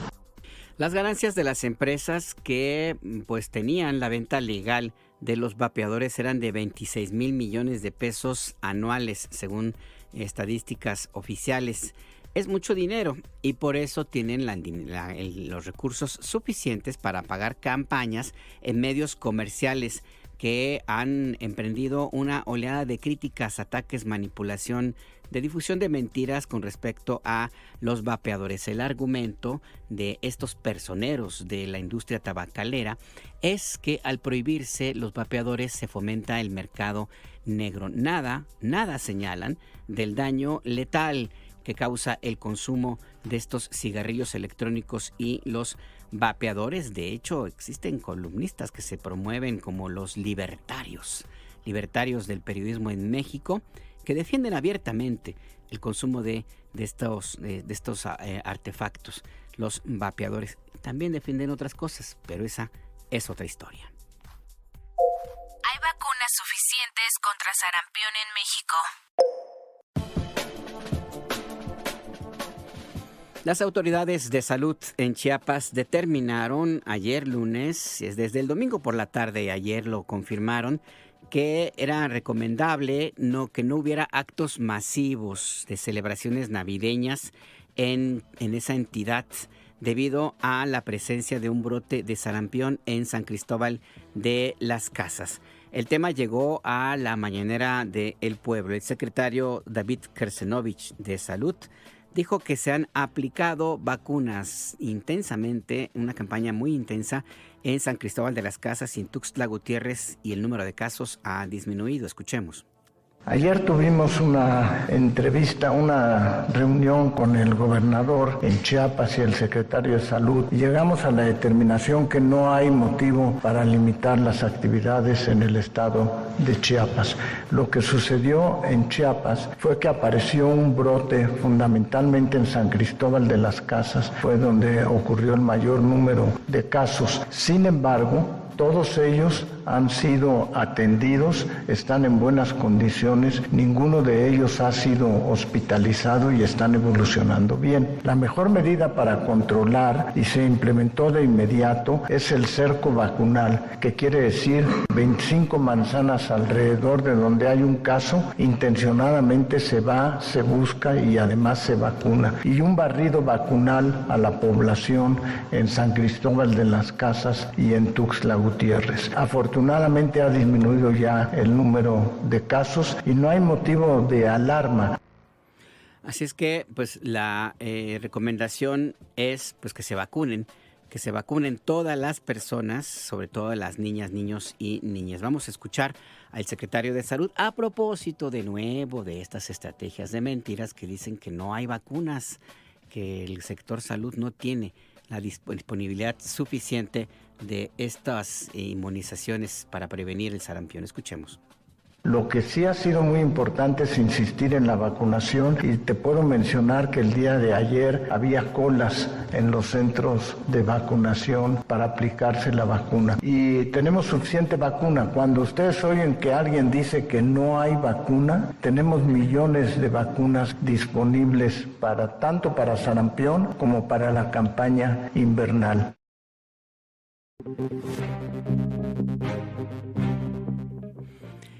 Las ganancias de las empresas que pues tenían la venta legal de los vapeadores eran de 26 mil millones de pesos anuales, según estadísticas oficiales. Es mucho dinero y por eso tienen los recursos suficientes para pagar campañas en medios comerciales que han emprendido una oleada de críticas, ataques, manipulación, de difusión de mentiras con respecto a los vapeadores. El argumento de estos personeros de la industria tabacalera es que al prohibirse los vapeadores se fomenta el mercado negro. Nada señalan del daño letal. que causa el consumo de estos cigarrillos electrónicos y los vapeadores. De hecho, existen columnistas que se promueven como los libertarios del periodismo en México, que defienden abiertamente el consumo de estos artefactos. Los vapeadores también defienden otras cosas, pero esa es otra historia. Hay vacunas suficientes contra sarampión en México. Las autoridades de salud en Chiapas determinaron ayer lunes, desde el domingo por la tarde, ayer lo confirmaron, que era recomendable que no hubiera actos masivos de celebraciones navideñas en esa entidad debido a la presencia de un brote de sarampión en San Cristóbal de las Casas. El tema llegó a la mañanera del pueblo. El secretario David Kersenovich de Salud dijo que se han aplicado vacunas intensamente, una campaña muy intensa en San Cristóbal de las Casas y en Tuxtla Gutiérrez, y el número de casos ha disminuido. Escuchemos. Ayer tuvimos una entrevista, una reunión con el gobernador en Chiapas y el secretario de Salud. Llegamos a la determinación que no hay motivo para limitar las actividades en el estado de Chiapas. Lo que sucedió en Chiapas fue que apareció un brote fundamentalmente en San Cristóbal de las Casas, fue donde ocurrió el mayor número de casos. Sin embargo, todos ellos han sido atendidos, están en buenas condiciones, ninguno de ellos ha sido hospitalizado y están evolucionando bien. La mejor medida para controlar, y se implementó de inmediato, es el cerco vacunal, que quiere decir 25 manzanas alrededor de donde hay un caso, intencionadamente se va, se busca y además se vacuna. Y un barrido vacunal a la población en San Cristóbal de las Casas y en Tuxtla Gutiérrez. Afortunadamente ha disminuido ya el número de casos y no hay motivo de alarma. Así es que pues la recomendación es pues que se vacunen todas las personas, sobre todo las niñas, niños y niñas. Vamos a escuchar al secretario de Salud a propósito de nuevo de estas estrategias de mentiras que dicen que no hay vacunas, que el sector salud no tiene la disponibilidad suficiente de estas inmunizaciones para prevenir el sarampión. Escuchemos. Lo que sí ha sido muy importante es insistir en la vacunación, y te puedo mencionar que el día de ayer había colas en los centros de vacunación para aplicarse la vacuna. Y tenemos suficiente vacuna. Cuando ustedes oyen que alguien dice que no hay vacuna, tenemos millones de vacunas disponibles tanto para sarampión como para la campaña invernal.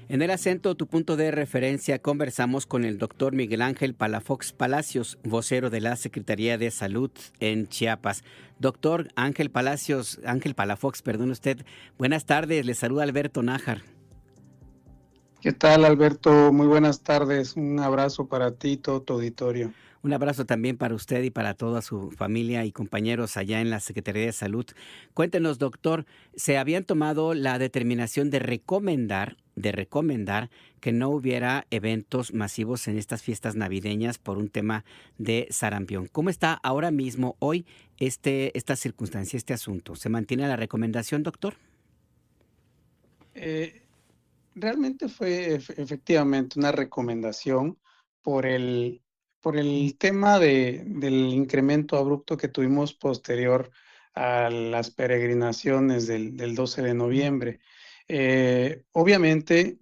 En el acento, tu punto de referencia, conversamos con el doctor Miguel Ángel Palafox Palacios, vocero de la Secretaría de Salud en Chiapas. Doctor Ángel Palafox, buenas tardes, le saluda Alberto Nájar. ¿Qué tal, Alberto? Muy buenas tardes, un abrazo para ti y todo tu auditorio. Un abrazo también para usted y para toda su familia y compañeros allá en la Secretaría de Salud. Cuéntenos, doctor, ¿se habían tomado la determinación de recomendar que no hubiera eventos masivos en estas fiestas navideñas por un tema de sarampión? ¿Cómo está ahora mismo, hoy, esta circunstancia, este asunto? ¿Se mantiene la recomendación, doctor? Realmente fue efectivamente una recomendación por el tema del incremento abrupto que tuvimos posterior a las peregrinaciones del 12 de noviembre. Obviamente,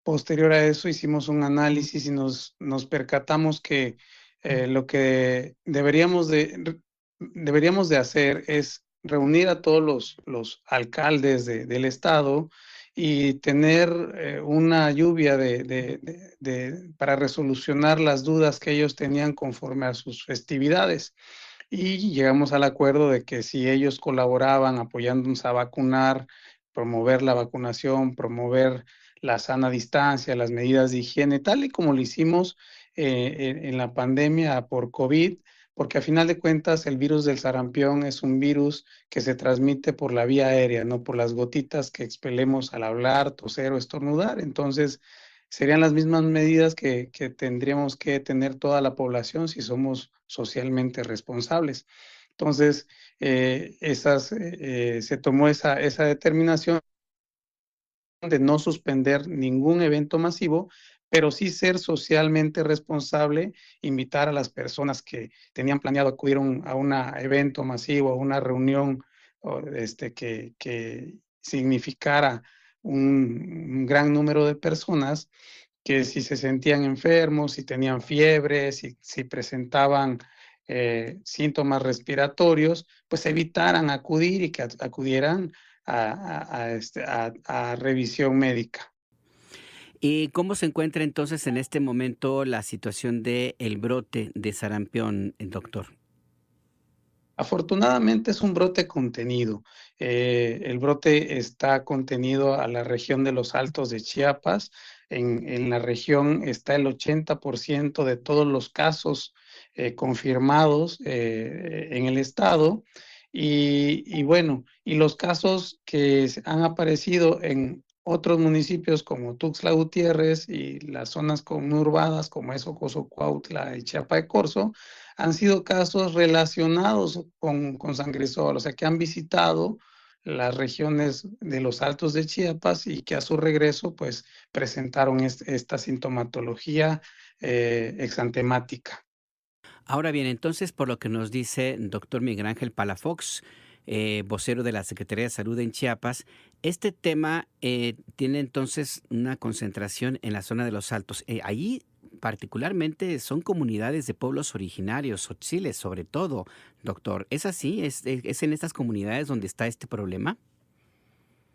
posterior a eso hicimos un análisis y nos percatamos que lo que deberíamos de hacer es reunir a todos los alcaldes del estado y tener una lluvia para resolucionar las dudas que ellos tenían conforme a sus festividades. Y llegamos al acuerdo de que si ellos colaboraban apoyándonos a vacunar, promover la vacunación, promover la sana distancia, las medidas de higiene, tal y como lo hicimos en la pandemia por COVID, porque a final de cuentas el virus del sarampión es un virus que se transmite por la vía aérea, no por las gotitas que expelemos al hablar, toser o estornudar. Entonces, serían las mismas medidas que tendríamos que tener toda la población si somos socialmente responsables. Entonces, se tomó esa determinación de no suspender ningún evento masivo, pero sí ser socialmente responsable, invitar a las personas que tenían planeado acudir a un evento masivo, a una reunión que significara un gran número de personas, que si se sentían enfermos, si tenían fiebre, si presentaban síntomas respiratorios, pues evitaran acudir y que acudieran a revisión médica. ¿Y cómo se encuentra entonces en este momento la situación del brote de sarampión, doctor? Afortunadamente es un brote contenido. El brote está contenido a la región de los Altos de Chiapas. En la región está el 80% de todos los casos confirmados en el estado. Y bueno, y los casos que han aparecido en otros municipios como Tuxtla Gutiérrez y las zonas conurbadas como es Ocoso, Cuautla y Chiapa de Corzo, han sido casos relacionados con Sangresol, o sea, que han visitado las regiones de los Altos de Chiapas y que a su regreso, pues, presentaron esta sintomatología exantemática. Ahora bien, entonces, por lo que nos dice el doctor Miguel Ángel Palafox, vocero de la Secretaría de Salud en Chiapas, este tema tiene entonces una concentración en la zona de los Altos. Allí particularmente son comunidades de pueblos originarios, tzotziles sobre todo, doctor. ¿Es así? ¿Es en estas comunidades donde está este problema?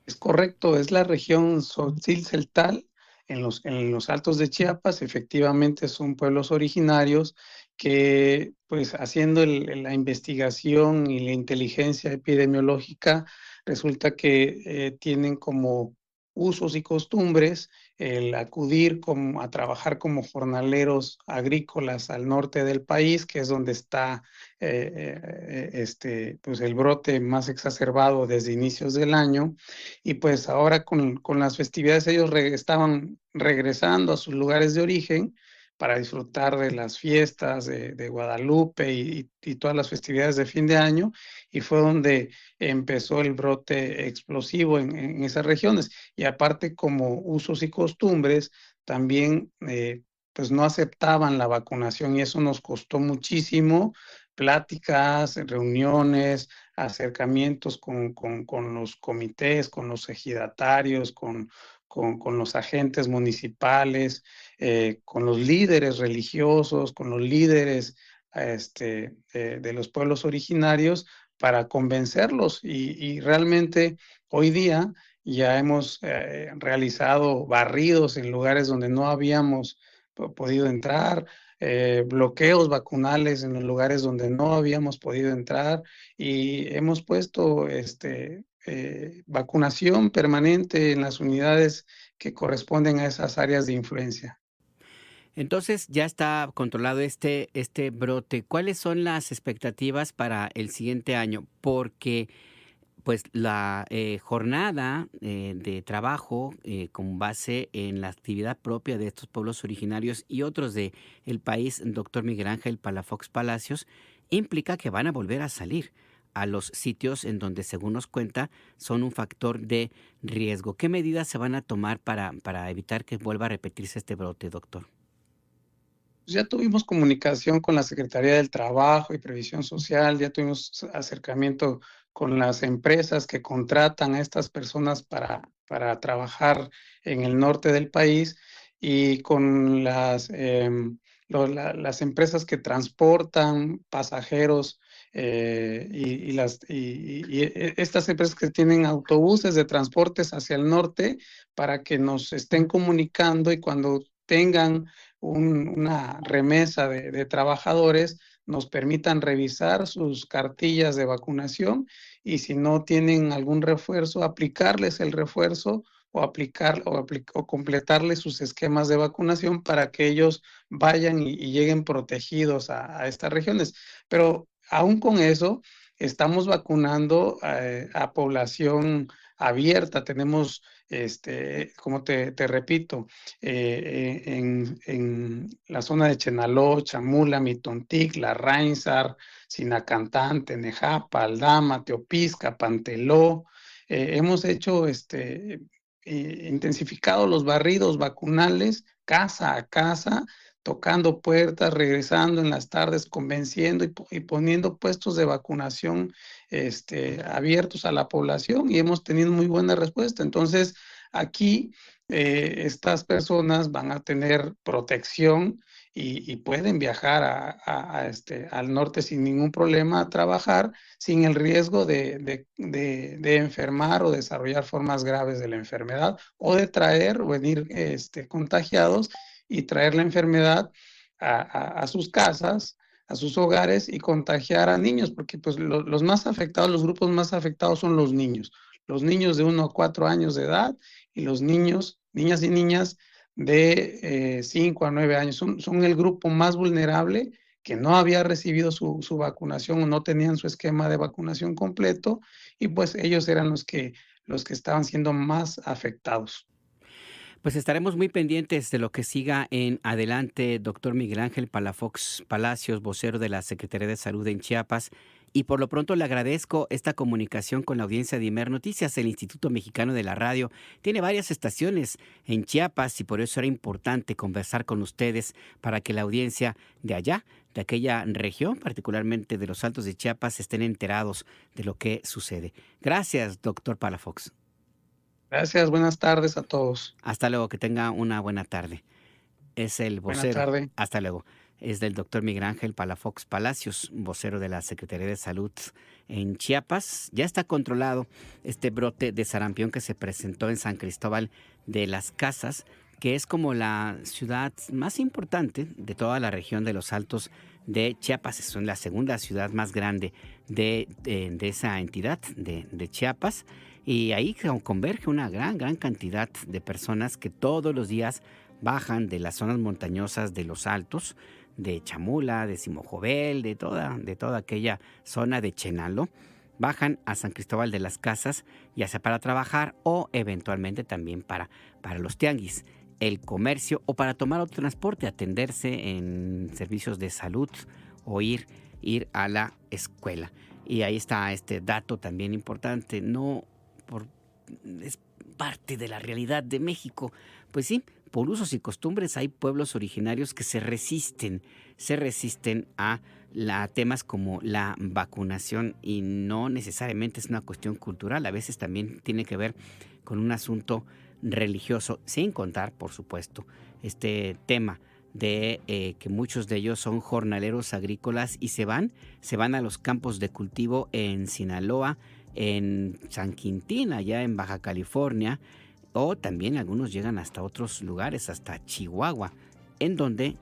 Es correcto, es la región Tzotzil-Celtal, en los Altos de Chiapas. Efectivamente son pueblos originarios que, pues, haciendo la investigación y la inteligencia epidemiológica, resulta que tienen como usos y costumbres el acudir a trabajar como jornaleros agrícolas al norte del país, que es donde está pues el brote más exacerbado desde inicios del año. Y pues ahora con las festividades ellos estaban regresando a sus lugares de origen para disfrutar de las fiestas de Guadalupe y todas las festividades de fin de año, y fue donde empezó el brote explosivo en esas regiones. Y aparte, como usos y costumbres, también pues no aceptaban la vacunación, y eso nos costó muchísimo pláticas, reuniones, acercamientos con los comités, con los ejidatarios, con los agentes municipales, con los líderes religiosos, con los líderes de los pueblos originarios, para convencerlos. Y realmente hoy día ya hemos realizado barridos en lugares donde no habíamos podido entrar, bloqueos vacunales en los lugares donde no habíamos podido entrar, y hemos puesto vacunación permanente en las unidades que corresponden a esas áreas de influencia. Entonces ya está controlado este brote. ¿Cuáles son las expectativas para el siguiente año? Porque pues la jornada de trabajo con base en la actividad propia de estos pueblos originarios y otros del país, doctor Miguel Ángel Palafox Palacios, implica que van a volver a salir a los sitios en donde, según nos cuenta, son un factor de riesgo. ¿Qué medidas se van a tomar para evitar que vuelva a repetirse este brote, doctor? Ya tuvimos comunicación con la Secretaría del Trabajo y Previsión Social, ya tuvimos acercamiento con las empresas que contratan a estas personas para trabajar en el norte del país, y con las empresas que transportan pasajeros y estas empresas que tienen autobuses de transportes hacia el norte, para que nos estén comunicando, y cuando tengan una remesa de trabajadores, nos permitan revisar sus cartillas de vacunación, y si no tienen algún refuerzo, aplicarles el refuerzo o completarles sus esquemas de vacunación, para que ellos vayan y lleguen protegidos a estas regiones. Pero aún con eso, estamos vacunando a población abierta. Tenemos como te repito, en la zona de Chenaló, Chamula, Mitontic, La Rainsar, Sinacantán, Tenejapa, Aldama, Teopisca, Panteló. Hemos hecho intensificado los barridos vacunales casa a casa, tocando puertas, regresando en las tardes, convenciendo y poniendo puestos de vacunación abiertos a la población, y hemos tenido muy buena respuesta. Entonces, aquí estas personas van a tener protección y pueden viajar al norte sin ningún problema a trabajar, sin el riesgo de enfermar o desarrollar formas graves de la enfermedad, o de traer o venir contagiados y traer la enfermedad a sus casas, a sus hogares, y contagiar a niños, porque pues los más afectados, los grupos más afectados son los niños de 1 a 4 años de edad, y los niñas y niñas de 5 a 9 años. Son el grupo más vulnerable, que no había recibido su vacunación o no tenían su esquema de vacunación completo, y pues ellos eran los que estaban siendo más afectados. Pues estaremos muy pendientes de lo que siga en adelante, doctor Miguel Ángel Palafox Palacios, vocero de la Secretaría de Salud en Chiapas. Y por lo pronto le agradezco esta comunicación con la audiencia de Imer Noticias. El Instituto Mexicano de la Radio tiene varias estaciones en Chiapas, y por eso era importante conversar con ustedes para que la audiencia de allá, de aquella región, particularmente de los Altos de Chiapas, estén enterados de lo que sucede. Gracias, doctor Palafox. Gracias, buenas tardes a todos. Hasta luego, que tenga una buena tarde. Es el vocero. Buenas tardes. Hasta luego. Es del doctor Miguel Ángel Palafox Palacios, vocero de la Secretaría de Salud en Chiapas. Ya está controlado este brote de sarampión que se presentó en San Cristóbal de las Casas, que es como la ciudad más importante de toda la región de los Altos de Chiapas. Es la segunda ciudad más grande de esa entidad de Chiapas. Y ahí converge una gran cantidad de personas que todos los días bajan de las zonas montañosas de los Altos, de Chamula, de Simojovel, de toda aquella zona de Chenaló, bajan a San Cristóbal de las Casas, ya sea para trabajar o eventualmente también para los tianguis, el comercio, o para tomar otro transporte, atenderse en servicios de salud o ir a la escuela. Y ahí está este dato también importante, es parte de la realidad de México. Pues sí, por usos y costumbres hay pueblos originarios que se resisten a temas como la vacunación, y no necesariamente es una cuestión cultural, a veces también tiene que ver con un asunto religioso, sin contar, por supuesto, este tema de que muchos de ellos son jornaleros agrícolas y se van a los campos de cultivo en Sinaloa, en San Quintín, allá en Baja California, o también algunos llegan hasta otros lugares, hasta Chihuahua, en donde,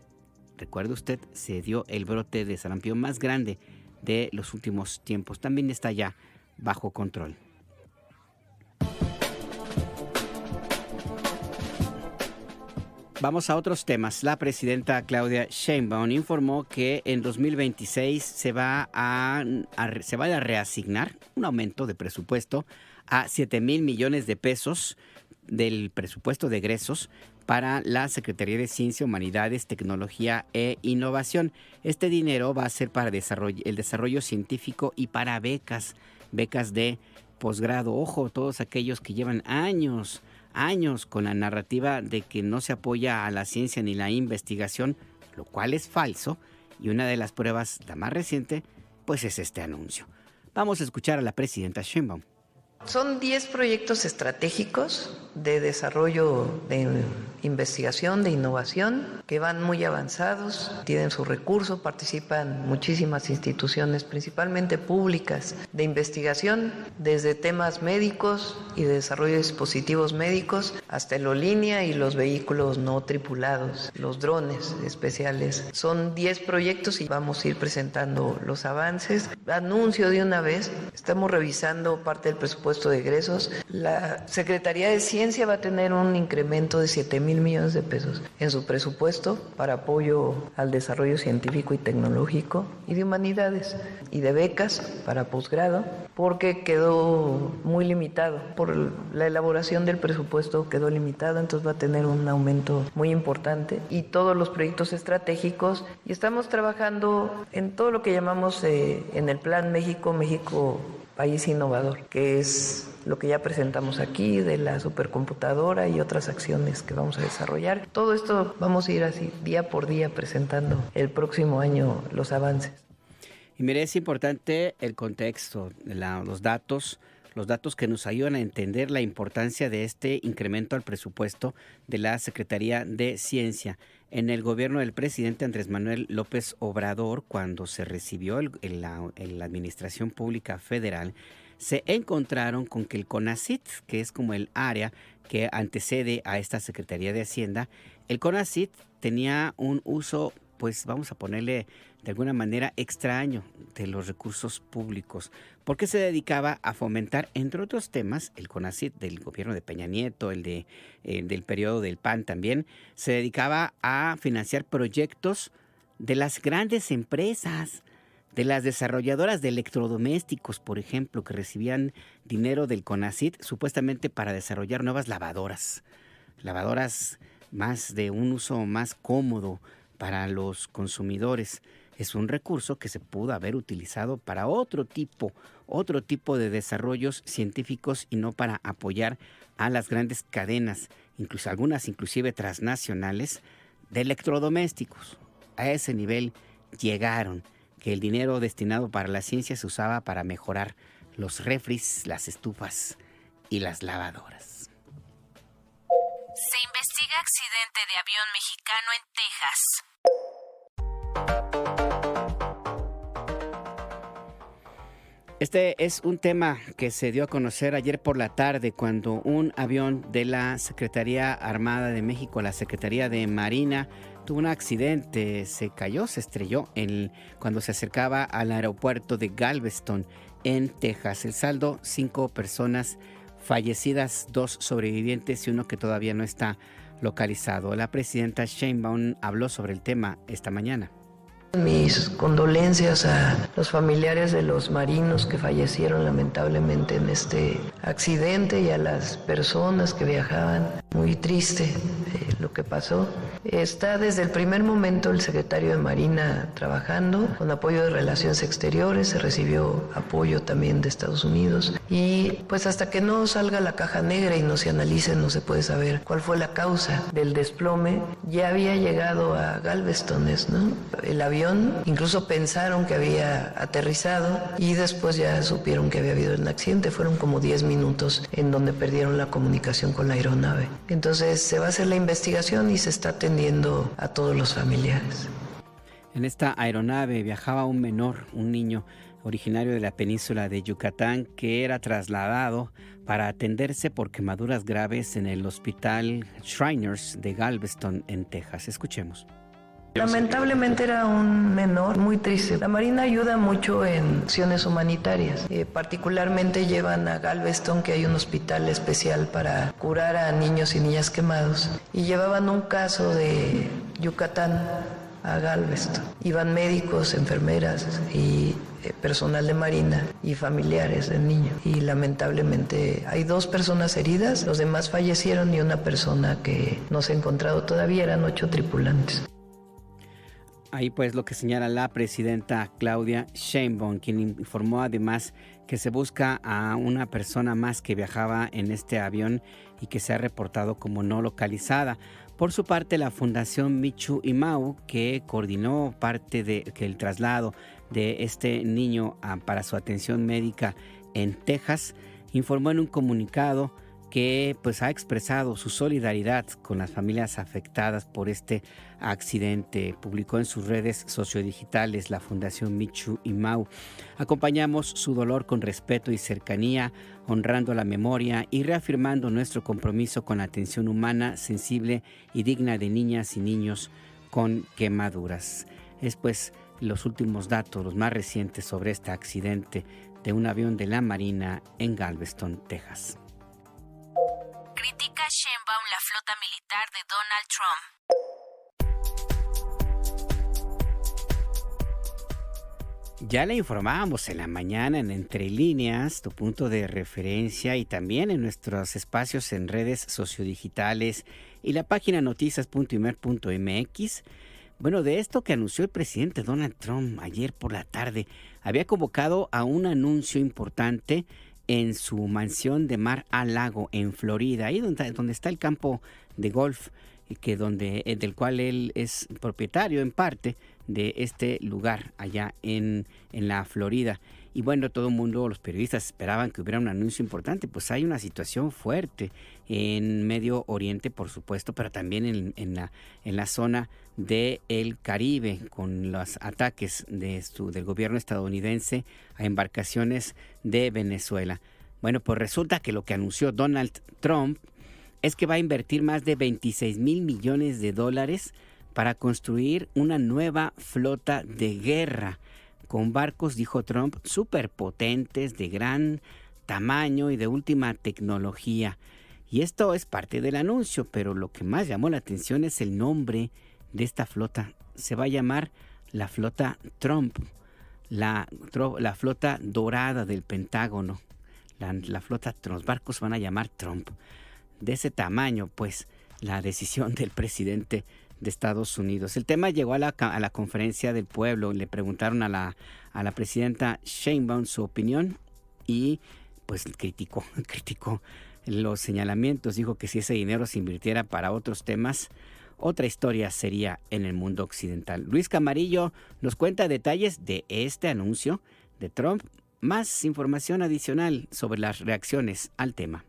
recuerde usted, se dio el brote de sarampión más grande de los últimos tiempos. También está ya bajo control. Vamos a otros temas. La presidenta Claudia Sheinbaum informó que en 2026 se va a reasignar un aumento de presupuesto a 7,000 millones de pesos del presupuesto de egresos para la Secretaría de Ciencia, Humanidades, Tecnología e Innovación. Este dinero va a ser para el desarrollo científico y para becas de posgrado. Ojo, todos aquellos que llevan años con la narrativa de que no se apoya a la ciencia ni la investigación, lo cual es falso, y una de las pruebas, la más reciente, pues es este anuncio. Vamos a escuchar a la presidenta Sheinbaum. Son 10 proyectos estratégicos de desarrollo de investigación, de innovación, que van muy avanzados, tienen su recurso, participan muchísimas instituciones, principalmente públicas, de investigación, desde temas médicos y de desarrollo de dispositivos médicos, hasta aerolínea y los vehículos no tripulados, los drones especiales. Son 10 proyectos y vamos a ir presentando los avances. Anuncio de una vez, estamos revisando parte del presupuesto de egresos. La Secretaría de Ciencia va a tener un incremento de 7,000 $15,000 millones de pesos en su presupuesto para apoyo al desarrollo científico y tecnológico y de humanidades y de becas para posgrado, porque quedó muy limitado. Por la elaboración del presupuesto quedó limitado, entonces va a tener un aumento muy importante, y todos los proyectos estratégicos, y estamos trabajando en todo lo que llamamos en el Plan México País Innovador, que es lo que ya presentamos aquí de la supercomputadora y otras acciones que vamos a desarrollar. Todo esto vamos a ir así día por día presentando el próximo año los avances. Y mire, es importante el contexto, los datos que nos ayudan a entender la importancia de este incremento al presupuesto de la Secretaría de Ciencia. En el gobierno del presidente Andrés Manuel López Obrador, cuando se recibió en la Administración Pública Federal, se encontraron con que el CONACYT, que es como el área que antecede a esta Secretaría de Hacienda, el CONACYT tenía un uso, pues vamos a ponerle de alguna manera extraño, de los recursos públicos, porque se dedicaba a fomentar, entre otros temas, el CONACYT del gobierno de Peña Nieto, del periodo del PAN también, se dedicaba a financiar proyectos de las grandes empresas, de las desarrolladoras de electrodomésticos, por ejemplo, que recibían dinero del CONACYT supuestamente para desarrollar nuevas lavadoras más de un uso más cómodo para los consumidores. Es un recurso que se pudo haber utilizado para otro tipo de desarrollos científicos y no para apoyar a las grandes cadenas, algunas inclusive transnacionales, de electrodomésticos. A ese nivel llegaron, que el dinero destinado para la ciencia se usaba para mejorar los refris, las estufas y las lavadoras. Se investiga accidente de avión mexicano en Texas. Este es un tema que se dio a conocer ayer por la tarde, cuando un avión de la Secretaría Armada de México, la Secretaría de Marina, tuvo un accidente, se estrelló cuando se acercaba al aeropuerto de Galveston, en Texas. El saldo, 5 personas fallecidas, 2 sobrevivientes y uno que todavía no está localizado. La presidenta Sheinbaum habló sobre el tema esta mañana. Mis condolencias a los familiares de los marinos que fallecieron lamentablemente en este accidente y a las personas que viajaban. Muy triste lo que pasó. Está desde el primer momento el secretario de Marina trabajando con apoyo de Relaciones Exteriores, se recibió apoyo también de Estados Unidos, y pues hasta que no salga la caja negra y no se analice no se puede saber cuál fue la causa del desplome. Ya había llegado a Galveston, ¿no? El avión, incluso pensaron que había aterrizado y después ya supieron que había habido un accidente. Fueron como 10 minutos en donde perdieron la comunicación con la aeronave. Entonces se va a hacer la investigación y se está atendiendo a todos los familiares. En esta aeronave viajaba un menor, un niño originario de la península de Yucatán, que era trasladado para atenderse por quemaduras graves en el hospital Shriners de Galveston, en Texas. Escuchemos. Lamentablemente era un menor muy triste. La Marina ayuda mucho en acciones humanitarias. Particularmente llevan a Galveston, que hay un hospital especial para curar a niños y niñas quemados. Y llevaban un caso de Yucatán a Galveston. Iban médicos, enfermeras y personal de Marina y familiares del niño. Y lamentablemente hay 2 personas heridas, los demás fallecieron y una persona que no se ha encontrado todavía. Eran 8 tripulantes. Ahí pues lo que señala la presidenta Claudia Sheinbaum, quien informó además que se busca a una persona más que viajaba en este avión y que se ha reportado como no localizada. Por su parte, la Fundación Michu y Mau, que coordinó parte del traslado de este niño para su atención médica en Texas, informó en un comunicado que pues ha expresado su solidaridad con las familias afectadas por este accidente. Publicó en sus redes sociodigitales la Fundación Michu y Mau: acompañamos su dolor con respeto y cercanía, honrando la memoria y reafirmando nuestro compromiso con la atención humana, sensible y digna de niñas y niños con quemaduras. Es pues los últimos datos, los más recientes sobre este accidente de un avión de la Marina en Galveston, Texas. Critica Sheinbaum la flota militar militar de Donald Trump. Ya le informábamos en la mañana en Entre Líneas, tu punto de referencia, y también en nuestros espacios en redes sociodigitales y la página noticias.imer.mx. Bueno, de esto que anunció el presidente Donald Trump ayer por la tarde, había convocado a un anuncio importante en su mansión de Mar-a-Lago en Florida, ahí donde está el campo de golf, del cual él es propietario en parte de este lugar allá en la Florida. Y bueno, todo el mundo, los periodistas esperaban que hubiera un anuncio importante, pues hay una situación fuerte en Medio Oriente, por supuesto, pero también en la zona del Caribe, con los ataques del gobierno estadounidense a embarcaciones de Venezuela. Bueno, pues resulta que lo que anunció Donald Trump es que va a invertir más de $26 mil millones para construir una nueva flota de guerra con barcos, dijo Trump, superpotentes, de gran tamaño y de última tecnología. Y esto es parte del anuncio, pero lo que más llamó la atención es el nombre de esta flota. Se va a llamar la flota Trump, la flota dorada del Pentágono. La flota, los barcos van a llamar Trump. De ese tamaño, pues, la decisión del presidente de Estados Unidos. El tema llegó a la conferencia del pueblo. Le preguntaron a la presidenta Sheinbaum su opinión y pues criticó los señalamientos. Dijo que si ese dinero se invirtiera para otros temas, otra historia sería en el mundo occidental. Luis Camarillo nos cuenta detalles de este anuncio de Trump, más información adicional sobre las reacciones al tema.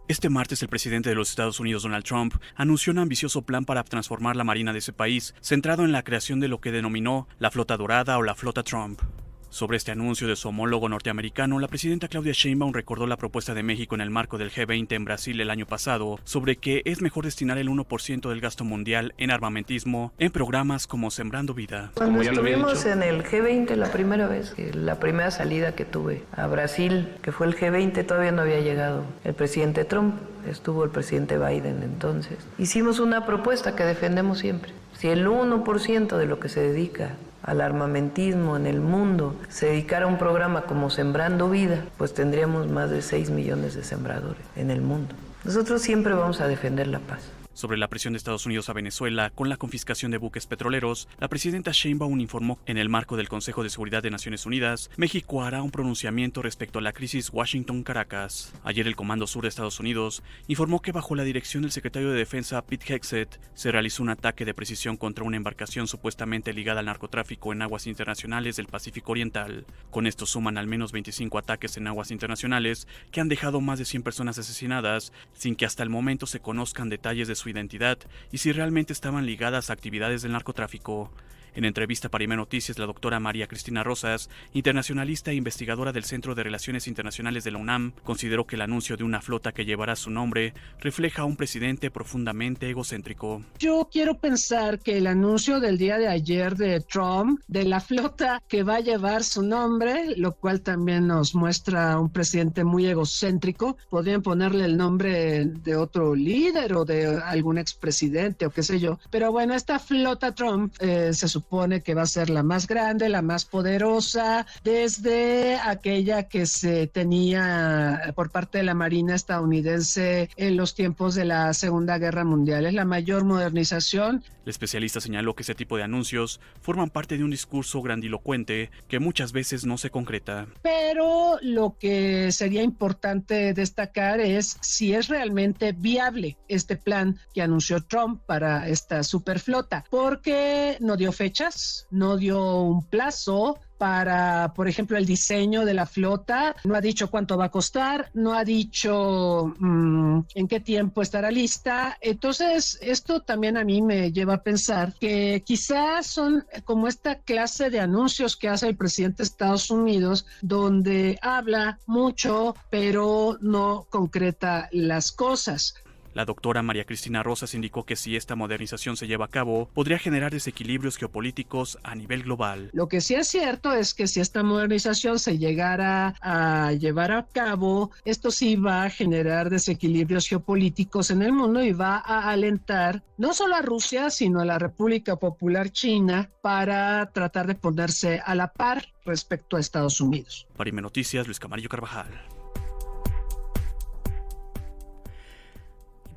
Este martes, el presidente de los Estados Unidos, Donald Trump, anunció un ambicioso plan para transformar la marina de ese país, centrado en la creación de lo que denominó la Flota Dorada o la Flota Trump. Sobre este anuncio de su homólogo norteamericano, la presidenta Claudia Sheinbaum recordó la propuesta de México en el marco del G20 en Brasil el año pasado, sobre que es mejor destinar el 1% del gasto mundial en armamentismo en programas como Sembrando Vida. Cuando estuvimos en el G20 la primera vez, la primera salida que tuve a Brasil, que fue el G20, todavía no había llegado el presidente Trump, estuvo el presidente Biden entonces. Hicimos una propuesta que defendemos siempre. Si el 1% de lo que se dedica al armamentismo en el mundo se dedicara a un programa como Sembrando Vida, pues tendríamos más de 6 millones de sembradores en el mundo. Nosotros siempre vamos a defender la paz. Sobre la presión de Estados Unidos a Venezuela con la confiscación de buques petroleros, la presidenta Sheinbaum informó que en el marco del Consejo de Seguridad de Naciones Unidas, México hará un pronunciamiento respecto a la crisis Washington-Caracas. Ayer el Comando Sur de Estados Unidos informó que bajo la dirección del secretario de Defensa Pete Hegseth se realizó un ataque de precisión contra una embarcación supuestamente ligada al narcotráfico en aguas internacionales del Pacífico Oriental. Con esto suman al menos 25 ataques en aguas internacionales que han dejado más de 100 personas asesinadas, sin que hasta el momento se conozcan detalles de su identidad y si realmente estaban ligadas a actividades del narcotráfico. En entrevista para Imer Noticias, la doctora María Cristina Rosas, internacionalista e investigadora del Centro de Relaciones Internacionales de la UNAM, consideró que el anuncio de una flota que llevará su nombre refleja a un presidente profundamente egocéntrico. Yo quiero pensar que el anuncio del día de ayer de Trump, de la flota que va a llevar su nombre, lo cual también nos muestra un presidente muy egocéntrico, podrían ponerle el nombre de otro líder o de algún expresidente o qué sé yo, pero bueno, esta flota Trump se supone que va a ser la más grande, la más poderosa, desde aquella que se tenía por parte de la Marina estadounidense en los tiempos de la Segunda Guerra Mundial. Es la mayor modernización. El especialista señaló que ese tipo de anuncios forman parte de un discurso grandilocuente que muchas veces no se concreta. Pero lo que sería importante destacar es si es realmente viable este plan que anunció Trump para esta superflota, porque no dio fechas, no dio un plazo para, por ejemplo, el diseño de la flota, no ha dicho cuánto va a costar, no ha dicho en qué tiempo estará lista. Entonces, esto también a mí me lleva a pensar que quizás son como esta clase de anuncios que hace el presidente de Estados Unidos, donde habla mucho, pero no concreta las cosas. La doctora María Cristina Rosas indicó que si esta modernización se lleva a cabo, podría generar desequilibrios geopolíticos a nivel global. Lo que sí es cierto es que si esta modernización se llegara a llevar a cabo, esto sí va a generar desequilibrios geopolíticos en el mundo y va a alentar no solo a Rusia, sino a la República Popular China para tratar de ponerse a la par respecto a Estados Unidos. Para IME Noticias, Luis Camarillo Carvajal.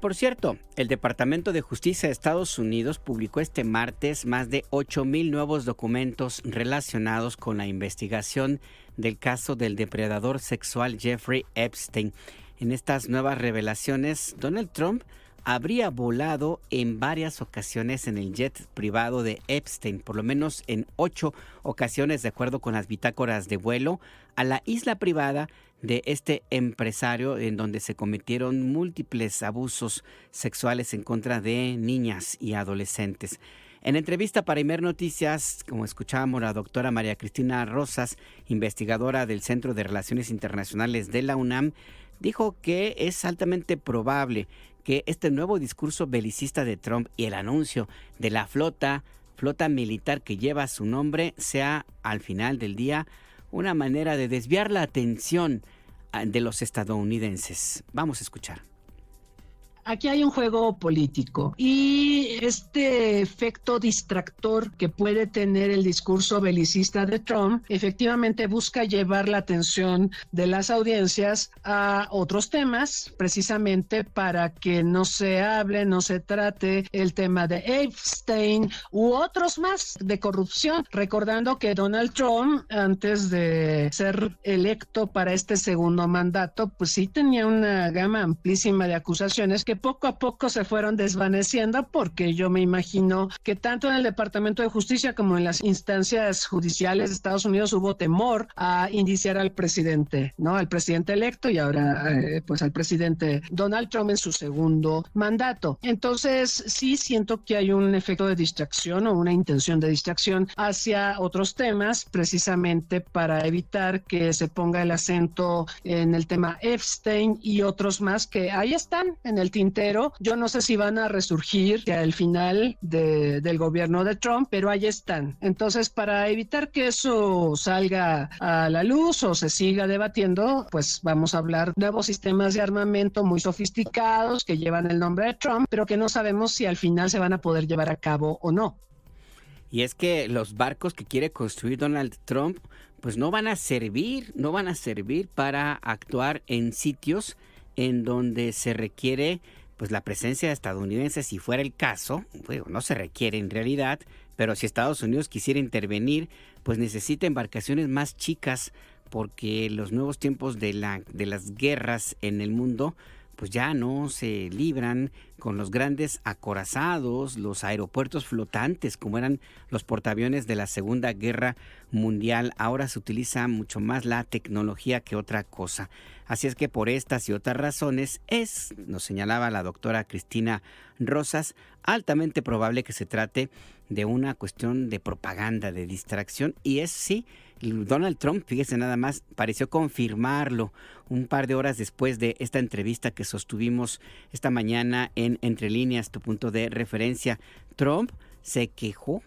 Por cierto, el Departamento de Justicia de Estados Unidos publicó este martes más de 8,000 nuevos documentos relacionados con la investigación del caso del depredador sexual Jeffrey Epstein. En estas nuevas revelaciones, Donald Trump habría volado en varias ocasiones en el jet privado de Epstein, por lo menos en 8 ocasiones, de acuerdo con las bitácoras de vuelo, a la isla privada de este empresario, en donde se cometieron múltiples abusos sexuales en contra de niñas y adolescentes. En entrevista para IMER Noticias, como escuchábamos, la doctora María Cristina Rosas, investigadora del Centro de Relaciones Internacionales de la UNAM, dijo que es altamente probable que este nuevo discurso belicista de Trump y el anuncio de la flota militar que lleva su nombre sea, al final del día, una manera de desviar la atención de los estadounidenses. Vamos a escuchar. Aquí hay un juego político y este efecto distractor que puede tener el discurso belicista de Trump efectivamente busca llevar la atención de las audiencias a otros temas, precisamente para que no se hable, no se trate el tema de Epstein u otros más de corrupción, recordando que Donald Trump, antes de ser electo para este segundo mandato, pues sí tenía una gama amplísima de acusaciones que poco a poco se fueron desvaneciendo, porque yo me imagino que tanto en el Departamento de Justicia como en las instancias judiciales de Estados Unidos hubo temor a indiciar al presidente, ¿no? Al presidente electo y ahora pues al presidente Donald Trump en su segundo mandato. Entonces sí siento que hay un efecto de distracción o una intención de distracción hacia otros temas, precisamente para evitar que se ponga el acento en el tema Epstein y otros más que ahí están en el tintero. Yo no sé si van a resurgir al final del gobierno de Trump, pero ahí están. Entonces, para evitar que eso salga a la luz o se siga debatiendo, pues vamos a hablar de nuevos sistemas de armamento muy sofisticados que llevan el nombre de Trump, pero que no sabemos si al final se van a poder llevar a cabo o no. Y es que los barcos que quiere construir Donald Trump, pues no van a servir para actuar en sitios en donde se requiere pues la presencia estadounidense. Si fuera el caso, bueno, no se requiere en realidad, pero si Estados Unidos quisiera intervenir, pues necesita embarcaciones más chicas, porque los nuevos tiempos de las guerras en el mundo pues ya no se libran con los grandes acorazados, los aeropuertos flotantes, como eran los portaaviones de la Segunda Guerra Mundial. Ahora se utiliza mucho más la tecnología que otra cosa. Así es que por estas y otras razones nos señalaba la doctora Cristina Rosas, altamente probable que se trate de una cuestión de propaganda, de distracción, y sí, Donald Trump, fíjese nada más, pareció confirmarlo un par de horas después de esta entrevista que sostuvimos esta mañana en Entre Líneas, tu punto de referencia. Trump se quejó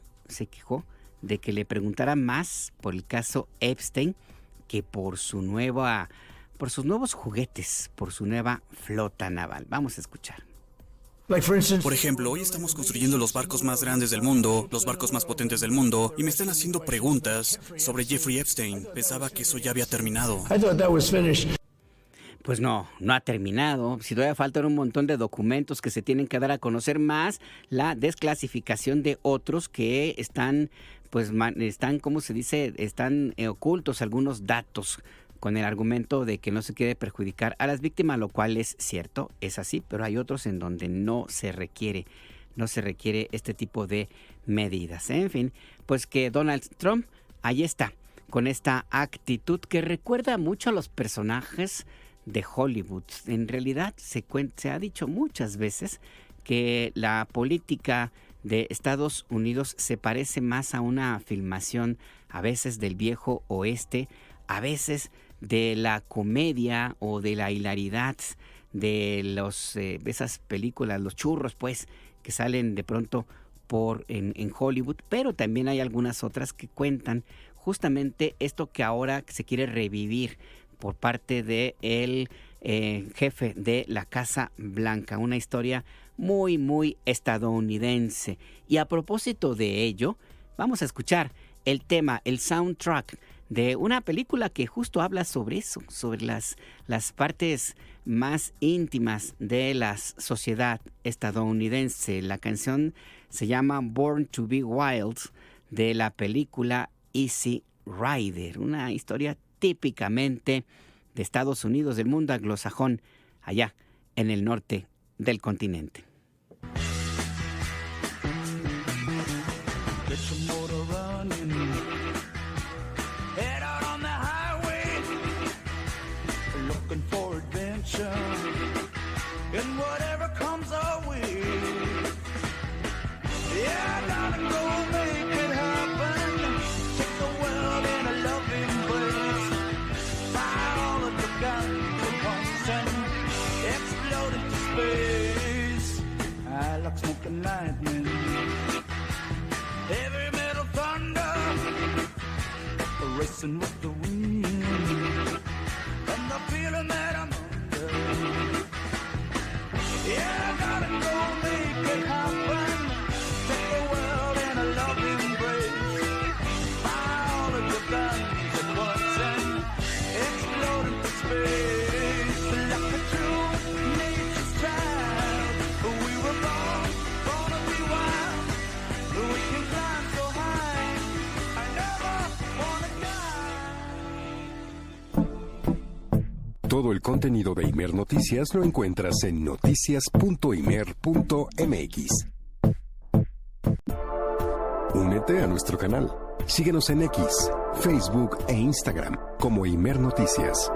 de que le preguntara más por el caso Epstein que por sus nuevos juguetes, por su nueva flota naval. Vamos a escuchar. Por ejemplo, hoy estamos construyendo los barcos más grandes del mundo, los barcos más potentes del mundo, y me están haciendo preguntas sobre Jeffrey Epstein. Pensaba que eso ya había terminado. Pues no ha terminado. Si todavía faltan un montón de documentos que se tienen que dar a conocer, más la desclasificación de otros que están ¿cómo se dice? Están ocultos algunos datos, con el argumento de que no se quiere perjudicar a las víctimas, lo cual es cierto, es así, pero hay otros en donde no se requiere este tipo de medidas. En fin, pues que Donald Trump ahí está, con esta actitud que recuerda mucho a los personajes de Hollywood. En realidad se ha dicho muchas veces que la política de Estados Unidos se parece más a una filmación a veces del viejo oeste, a veces de la comedia o de la hilaridad de esas películas, los churros, pues, que salen de pronto en Hollywood, pero también hay algunas otras que cuentan justamente esto que ahora se quiere revivir por parte de el jefe de la Casa Blanca, una historia muy, muy estadounidense. Y a propósito de ello, vamos a escuchar el tema, el soundtrack de una película que justo habla sobre eso, sobre las partes más íntimas de la sociedad estadounidense. La canción se llama Born to Be Wild, de la película Easy Rider, una historia típicamente de Estados Unidos, del mundo anglosajón, allá en el norte del continente. And whatever comes our way, yeah, gotta go make it happen. Take the world in a loving embrace. Fire all of the guns at once and explode into space. I like smoke and lightning, heavy metal thunder, racing with the wind, and the feeling that I'm under. Yeah, I gotta go make it happen. Take the world in a loving embrace. Fire all of your guns at once and explode into space. Like a true nature's child, we were born to be wild. We can climb so high, I never wanna die. Todo el contenido de Imer Noticias lo encuentras en noticias.imer.mx. Únete a nuestro canal. Síguenos en X, Facebook e Instagram como Imer Noticias.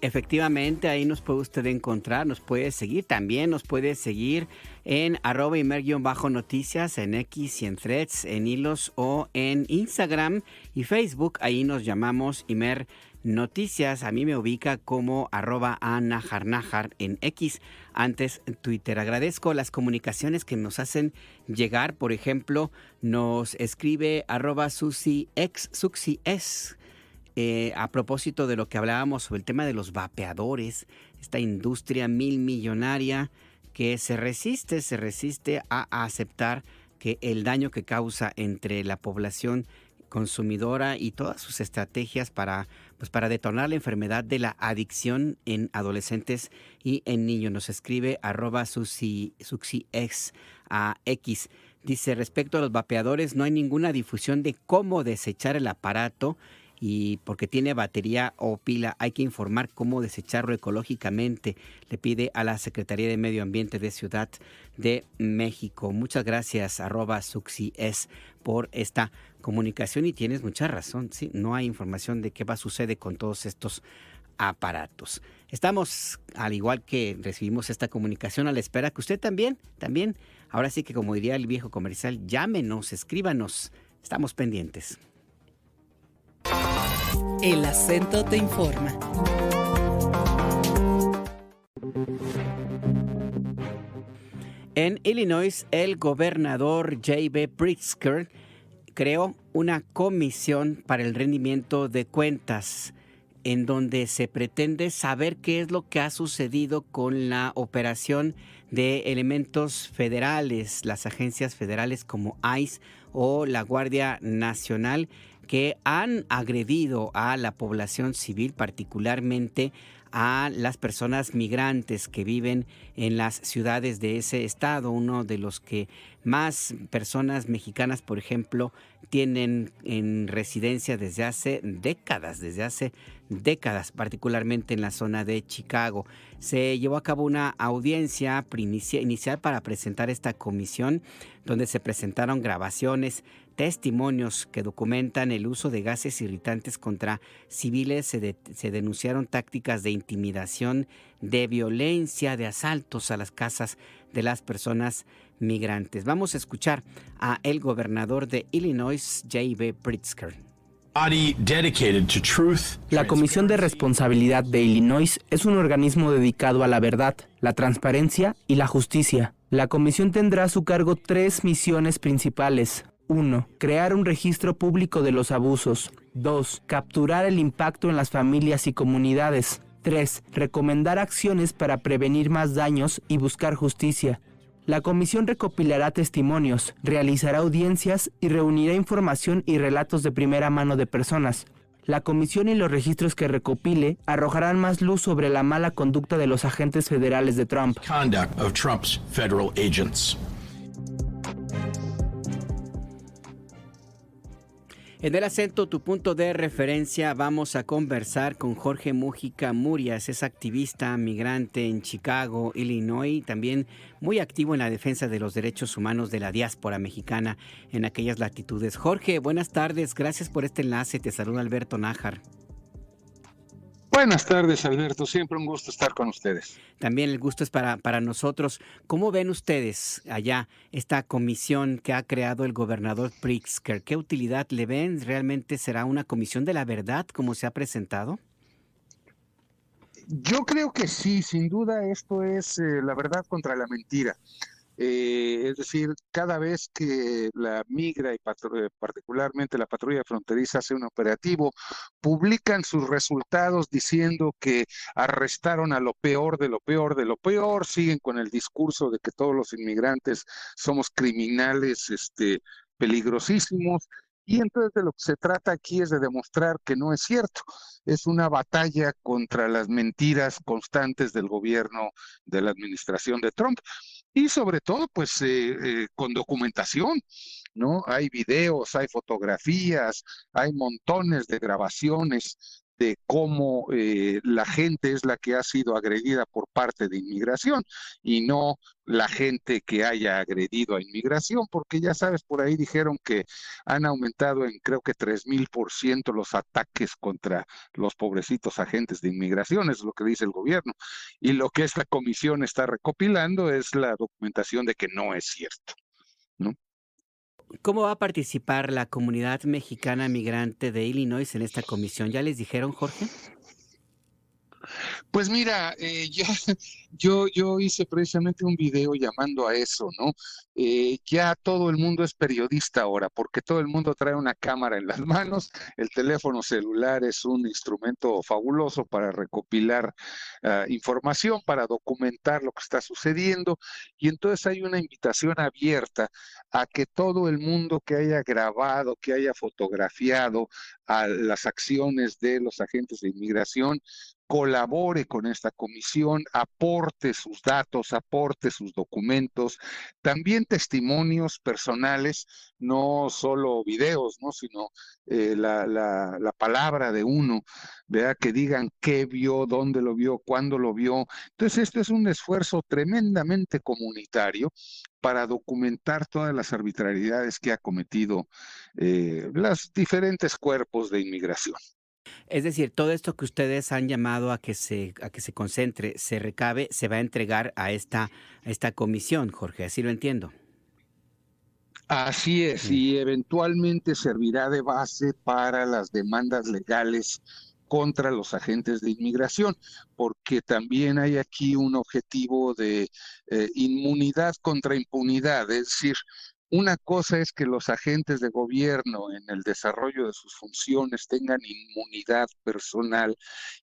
Efectivamente, ahí nos puede usted encontrar, nos puede seguir, también nos puede seguir en @Imer_noticias, en X y en Threads, en Hilos o en Instagram y Facebook. Ahí nos llamamos Imer Noticias. A mí me ubica como @anajarnajar en X, antes Twitter. Agradezco las comunicaciones que nos hacen llegar. Por ejemplo, nos escribe @SuxiX. A propósito de lo que hablábamos sobre el tema de los vapeadores, esta industria millonaria que se resiste a aceptar que el daño que causa entre la población consumidora y todas sus estrategias para detonar la enfermedad de la adicción en adolescentes y en niños. Nos escribe @SuxiX a X. Dice, respecto a los vapeadores, no hay ninguna difusión de cómo desechar el aparato, y porque tiene batería o pila hay que informar cómo desecharlo ecológicamente. Le pide a la Secretaría de Medio Ambiente de Ciudad de México. Muchas gracias @SuxiS por esta comunicación y tienes mucha razón. Sí, no hay información de qué va a suceder con todos estos aparatos. Estamos, al igual que recibimos esta comunicación, a la espera que usted también, ahora sí que como diría el viejo comercial, llámenos, escríbanos. Estamos pendientes. El acento te informa. En Illinois, el gobernador J.B. Pritzker creó una comisión para el rendimiento de cuentas, en donde se pretende saber qué es lo que ha sucedido con la operación de elementos federales, las agencias federales como ICE o la Guardia Nacional, que han agredido a la población civil, particularmente a las personas migrantes que viven en las ciudades de ese estado, uno de los que más personas mexicanas, por ejemplo, tienen en residencia desde hace décadas, particularmente en la zona de Chicago. Se llevó a cabo una audiencia inicial para presentar esta comisión, donde se presentaron grabaciones, testimonios que documentan el uso de gases irritantes contra civiles. Se denunciaron tácticas de intimidación, de violencia, de asaltos a las casas de las personas migrantes. Vamos a escuchar a el gobernador de Illinois, J.B. Pritzker. La Comisión de Responsabilidad de Illinois es un organismo dedicado a la verdad, la transparencia y la justicia. La comisión tendrá a su cargo 3 misiones principales. 1. Crear un registro público de los abusos. 2. Capturar el impacto en las familias y comunidades. 3. Recomendar acciones para prevenir más daños y buscar justicia. La comisión recopilará testimonios, realizará audiencias y reunirá información y relatos de primera mano de personas. La comisión y los registros que recopile arrojarán más luz sobre la mala conducta de los agentes federales de Trump. En el acento, tu punto de referencia, vamos a conversar con Jorge Mújica Murias, es activista migrante en Chicago, Illinois, también muy activo en la defensa de los derechos humanos de la diáspora mexicana en aquellas latitudes. Jorge, buenas tardes, gracias por este enlace, te saluda Alberto Nájar. Buenas tardes, Alberto. Siempre un gusto estar con ustedes. También el gusto es para nosotros. ¿Cómo ven ustedes allá esta comisión que ha creado el gobernador Pritzker? ¿Qué utilidad le ven? ¿Realmente será una comisión de la verdad como se ha presentado? Yo creo que sí, sin duda esto es la verdad contra la mentira. Es decir, cada vez que la migra y particularmente la patrulla fronteriza hace un operativo, publican sus resultados diciendo que arrestaron a lo peor de lo peor de lo peor, siguen con el discurso de que todos los inmigrantes somos criminales, peligrosísimos. Y entonces de lo que se trata aquí es de demostrar que no es cierto. Es una batalla contra las mentiras constantes del gobierno de la administración de Trump. Y sobre todo, pues, con documentación, ¿no? Hay videos, hay fotografías, hay montones de grabaciones de cómo la gente es la que ha sido agredida por parte de inmigración y no la gente que haya agredido a inmigración, porque ya sabes, por ahí dijeron que han aumentado en creo que 3000% los ataques contra los pobrecitos agentes de inmigración, es lo que dice el gobierno. Y lo que esta comisión está recopilando es la documentación de que no es cierto, ¿no? ¿Cómo va a participar la comunidad mexicana migrante de Illinois en esta comisión? ¿Ya les dijeron, Jorge? Pues mira, yo hice precisamente un video llamando a eso, ¿no? Ya todo el mundo es periodista ahora, porque todo el mundo trae una cámara en las manos. El teléfono celular es un instrumento fabuloso para recopilar información, para documentar lo que está sucediendo. Y entonces hay una invitación abierta a que todo el mundo que haya grabado, que haya fotografiado a las acciones de los agentes de inmigración, colabore con esta comisión, aporte sus datos, aporte sus documentos, también testimonios personales, no solo videos, ¿no? Sino la palabra de uno, ¿verdad? Que digan qué vio, dónde lo vio, cuándo lo vio. Entonces, esto es un esfuerzo tremendamente comunitario para documentar todas las arbitrariedades que ha cometido los diferentes cuerpos de inmigración. Es decir, todo esto que ustedes han llamado a que se concentre, se recabe, se va a entregar a esta comisión, Jorge, así lo entiendo. Así es, y eventualmente servirá de base para las demandas legales contra los agentes de inmigración, porque también hay aquí un objetivo de inmunidad contra impunidad, es decir, una cosa es que los agentes de gobierno en el desarrollo de sus funciones tengan inmunidad personal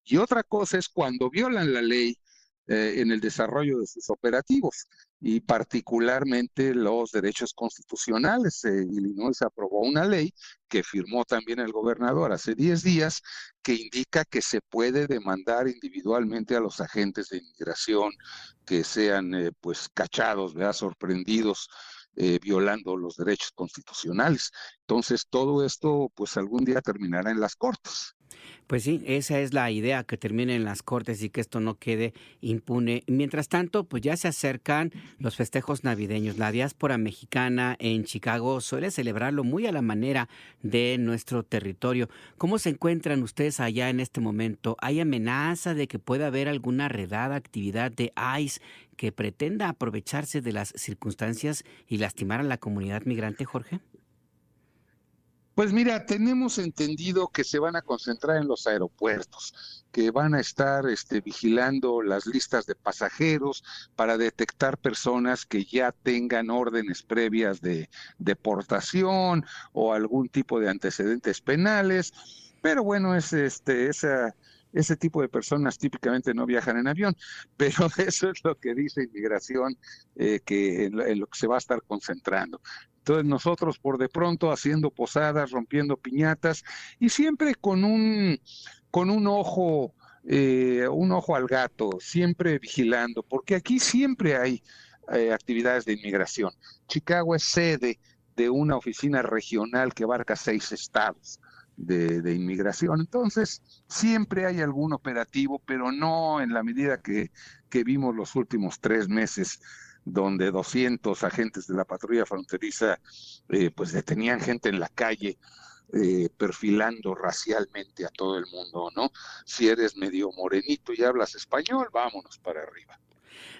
y otra cosa es cuando violan la ley en el desarrollo de sus operativos y particularmente los derechos constitucionales. Illinois aprobó una ley que firmó también el gobernador hace 10 días que indica que se puede demandar individualmente a los agentes de inmigración que sean pues cachados, ¿verdad? Sorprendidos violando los derechos constitucionales. Entonces todo esto pues algún día terminará en las cortes. Pues sí, esa es la idea, que termine en las cortes y que esto no quede impune. Mientras tanto, pues ya se acercan los festejos navideños. La diáspora mexicana en Chicago suele celebrarlo muy a la manera de nuestro territorio. ¿Cómo se encuentran ustedes allá en este momento? ¿Hay amenaza de que pueda haber alguna redada actividad de ICE que pretenda aprovecharse de las circunstancias y lastimar a la comunidad migrante, Jorge? Pues mira, tenemos entendido que se van a concentrar en los aeropuertos, que van a estar vigilando las listas de pasajeros para detectar personas que ya tengan órdenes previas de deportación o algún tipo de antecedentes penales. Pero bueno, ese tipo de personas típicamente no viajan en avión, pero eso es lo que dice Inmigración, que en lo que se va a estar concentrando. Entonces nosotros por de pronto haciendo posadas, rompiendo piñatas y siempre con un ojo al gato, siempre vigilando, porque aquí siempre hay actividades de inmigración. Chicago es sede de una oficina regional que abarca 6 estados de inmigración. Entonces, siempre hay algún operativo, pero no en la medida que vimos los últimos 3 meses, donde 200 agentes de la patrulla fronteriza pues detenían gente en la calle, perfilando racialmente a todo el mundo, ¿no? Si eres medio morenito y hablas español, vámonos para arriba.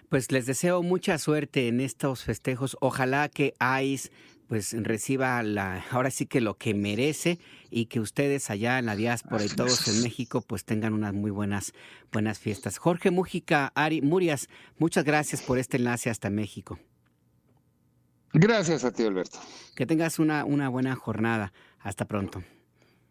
Pues les deseo mucha suerte en estos festejos. Ojalá que ICE pues reciba ahora sí que lo que merece, y que ustedes allá en la diáspora y todos en México pues tengan unas muy buenas fiestas. Jorge Mújica Murias, muchas gracias por este enlace hasta México. Gracias a ti, Alberto. Que tengas una buena jornada. Hasta pronto.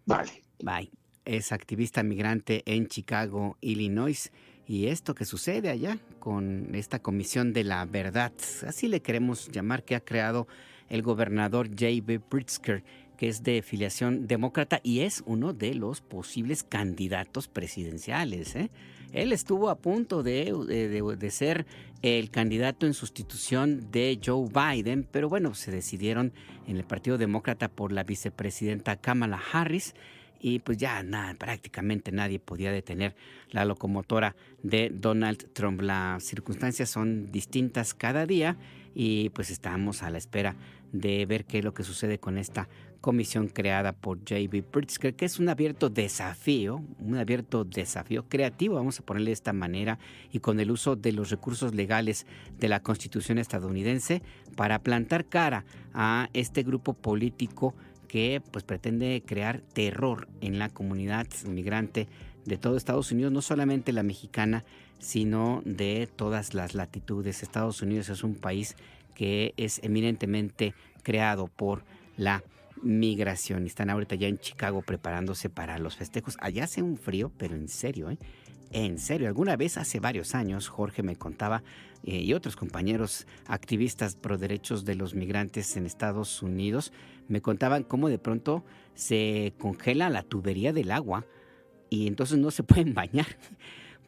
Vale. Bye. Es activista migrante en Chicago, Illinois. Y esto que sucede allá con esta Comisión de la Verdad, así le queremos llamar, que ha creado el gobernador J.B. Pritzker, que es de filiación demócrata y es uno de los posibles candidatos presidenciales, ¿eh? Él estuvo a punto de ser el candidato en sustitución de Joe Biden, pero bueno, se decidieron en el Partido Demócrata por la vicepresidenta Kamala Harris. Y pues ya prácticamente nadie podía detener la locomotora de Donald Trump. Las circunstancias son distintas cada día y pues estamos a la espera de ver qué es lo que sucede con esta comisión creada por J.B. Pritzker, que es un abierto desafío creativo, vamos a ponerle de esta manera, y con el uso de los recursos legales de la Constitución estadounidense para plantar cara a este grupo político que pues pretende crear terror en la comunidad migrante de todo Estados Unidos, no solamente la mexicana, sino de todas las latitudes. Estados Unidos es un país que es eminentemente creado por la migración. Están ahorita ya en Chicago preparándose para los festejos. Allá hace un frío, pero en serio, ¿eh? En serio, alguna vez hace varios años, Jorge me contaba, y otros compañeros activistas pro derechos de los migrantes en Estados Unidos, me contaban cómo de pronto se congela la tubería del agua y entonces no se pueden bañar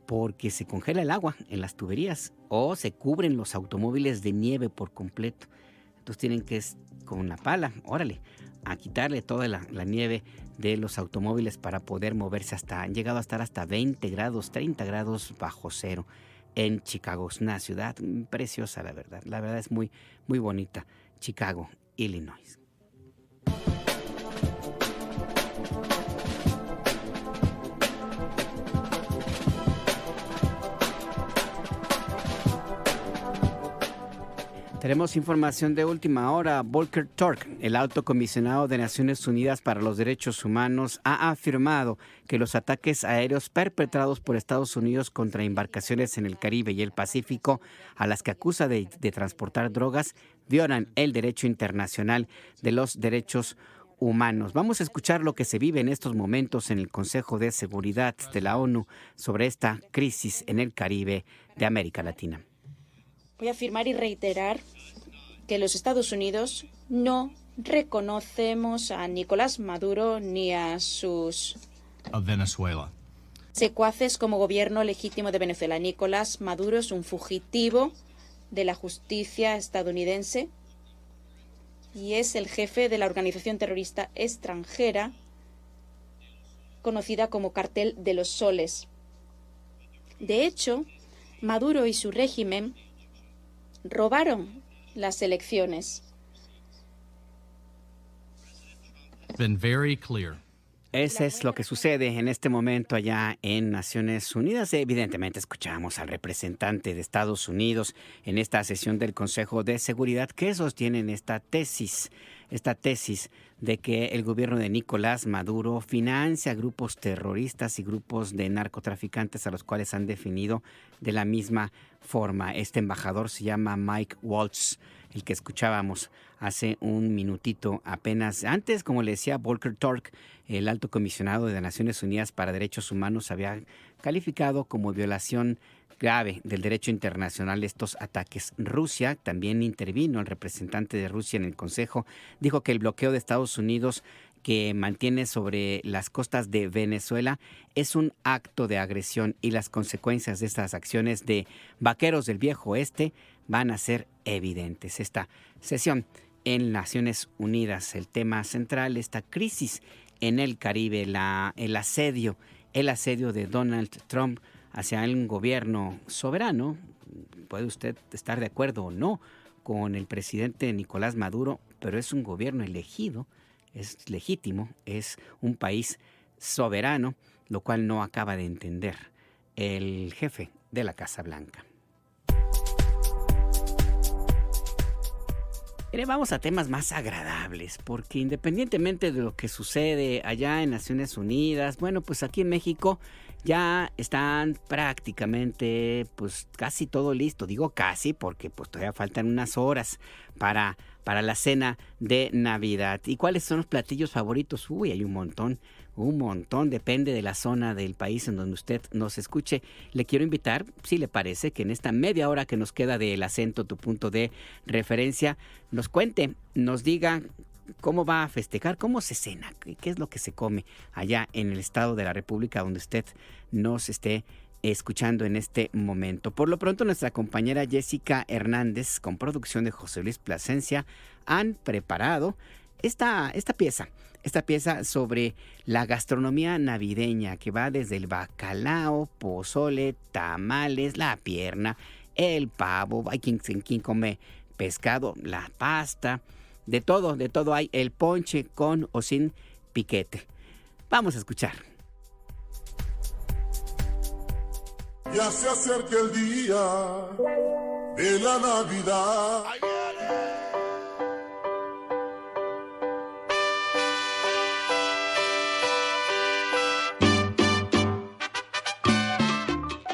porque se congela el agua en las tuberías, o se cubren los automóviles de nieve por completo. Entonces tienen que, con la pala, a quitarle toda la nieve de los automóviles para poder moverse. Han llegado a estar hasta 20 grados, 30 grados bajo cero en Chicago. Es una ciudad preciosa, la verdad. La verdad es muy, muy bonita. Chicago, Illinois. Tenemos información de última hora. Volker Turk, el alto comisionado de Naciones Unidas para los Derechos Humanos, ha afirmado que los ataques aéreos perpetrados por Estados Unidos contra embarcaciones en el Caribe y el Pacífico, a las que acusa de transportar drogas, violan el derecho internacional de los derechos humanos. Vamos a escuchar lo que se vive en estos momentos en el Consejo de Seguridad de la ONU sobre esta crisis en el Caribe de América Latina. Voy a afirmar y reiterar que los Estados Unidos no reconocemos a Nicolás Maduro ni a sus secuaces como gobierno legítimo de Venezuela. Nicolás Maduro es un fugitivo de la justicia estadounidense y es el jefe de la organización terrorista extranjera conocida como Cartel de los Soles. De hecho, Maduro y su régimen robaron las elecciones. Ese es lo que sucede en este momento allá en Naciones Unidas. Evidentemente escuchamos al representante de Estados Unidos en esta sesión del Consejo de Seguridad que sostienen esta tesis. esta tesis de que el gobierno de Nicolás Maduro financia grupos terroristas y grupos de narcotraficantes a los cuales han definido de la misma forma. Este embajador se llama Mike Waltz, el que escuchábamos hace un minutito apenas. Antes, como le decía Volker Turk, el alto comisionado de Naciones Unidas para Derechos Humanos había calificado como violación grave del derecho internacional estos ataques. Rusia también intervino, el representante de Rusia en el Consejo dijo que el bloqueo de Estados Unidos que mantiene sobre las costas de Venezuela es un acto de agresión y las consecuencias de estas acciones de vaqueros del viejo oeste van a ser evidentes. Esta sesión en Naciones Unidas, el tema central, esta crisis en el Caribe, el asedio de Donald Trump hacia un gobierno soberano. Puede usted estar de acuerdo o no con el presidente Nicolás Maduro, pero es un gobierno elegido, es legítimo, es un país soberano, lo cual no acaba de entender el jefe de la Casa Blanca. Vamos a temas más agradables, porque independientemente de lo que sucede allá en Naciones Unidas, bueno, pues aquí en México ya están prácticamente pues casi todo listo. Digo casi porque pues todavía faltan unas horas para la cena de Navidad. ¿Y cuáles son los platillos favoritos? Uy, hay un montón, depende de la zona del país en donde usted nos escuche. Le quiero invitar, si le parece, que en esta media hora que nos queda del acento, tu punto de referencia, nos cuente, nos diga cómo va a festejar, cómo se cena, qué es lo que se come allá en el estado de la República donde usted nos esté escuchando en este momento. Por lo pronto, nuestra compañera Jessica Hernández, con producción de José Luis Plasencia, han preparado esta pieza sobre la gastronomía navideña, que va desde el bacalao, pozole, tamales, la pierna, el pavo, hay quien come pescado, la pasta, de todo hay, el ponche con o sin piquete. Vamos a escuchar. Ya se acerca el día de la Navidad.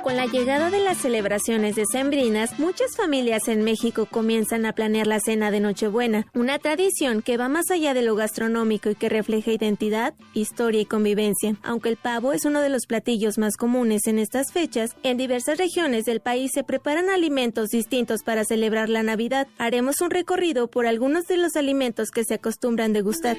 Con la llegada de las celebraciones decembrinas, muchas familias en México comienzan a planear la cena de Nochebuena, una tradición que va más allá de lo gastronómico y que refleja identidad, historia y convivencia. Aunque el pavo es uno de los platillos más comunes en estas fechas, en diversas regiones del país se preparan alimentos distintos para celebrar la Navidad. Haremos un recorrido por algunos de los alimentos que se acostumbran degustar.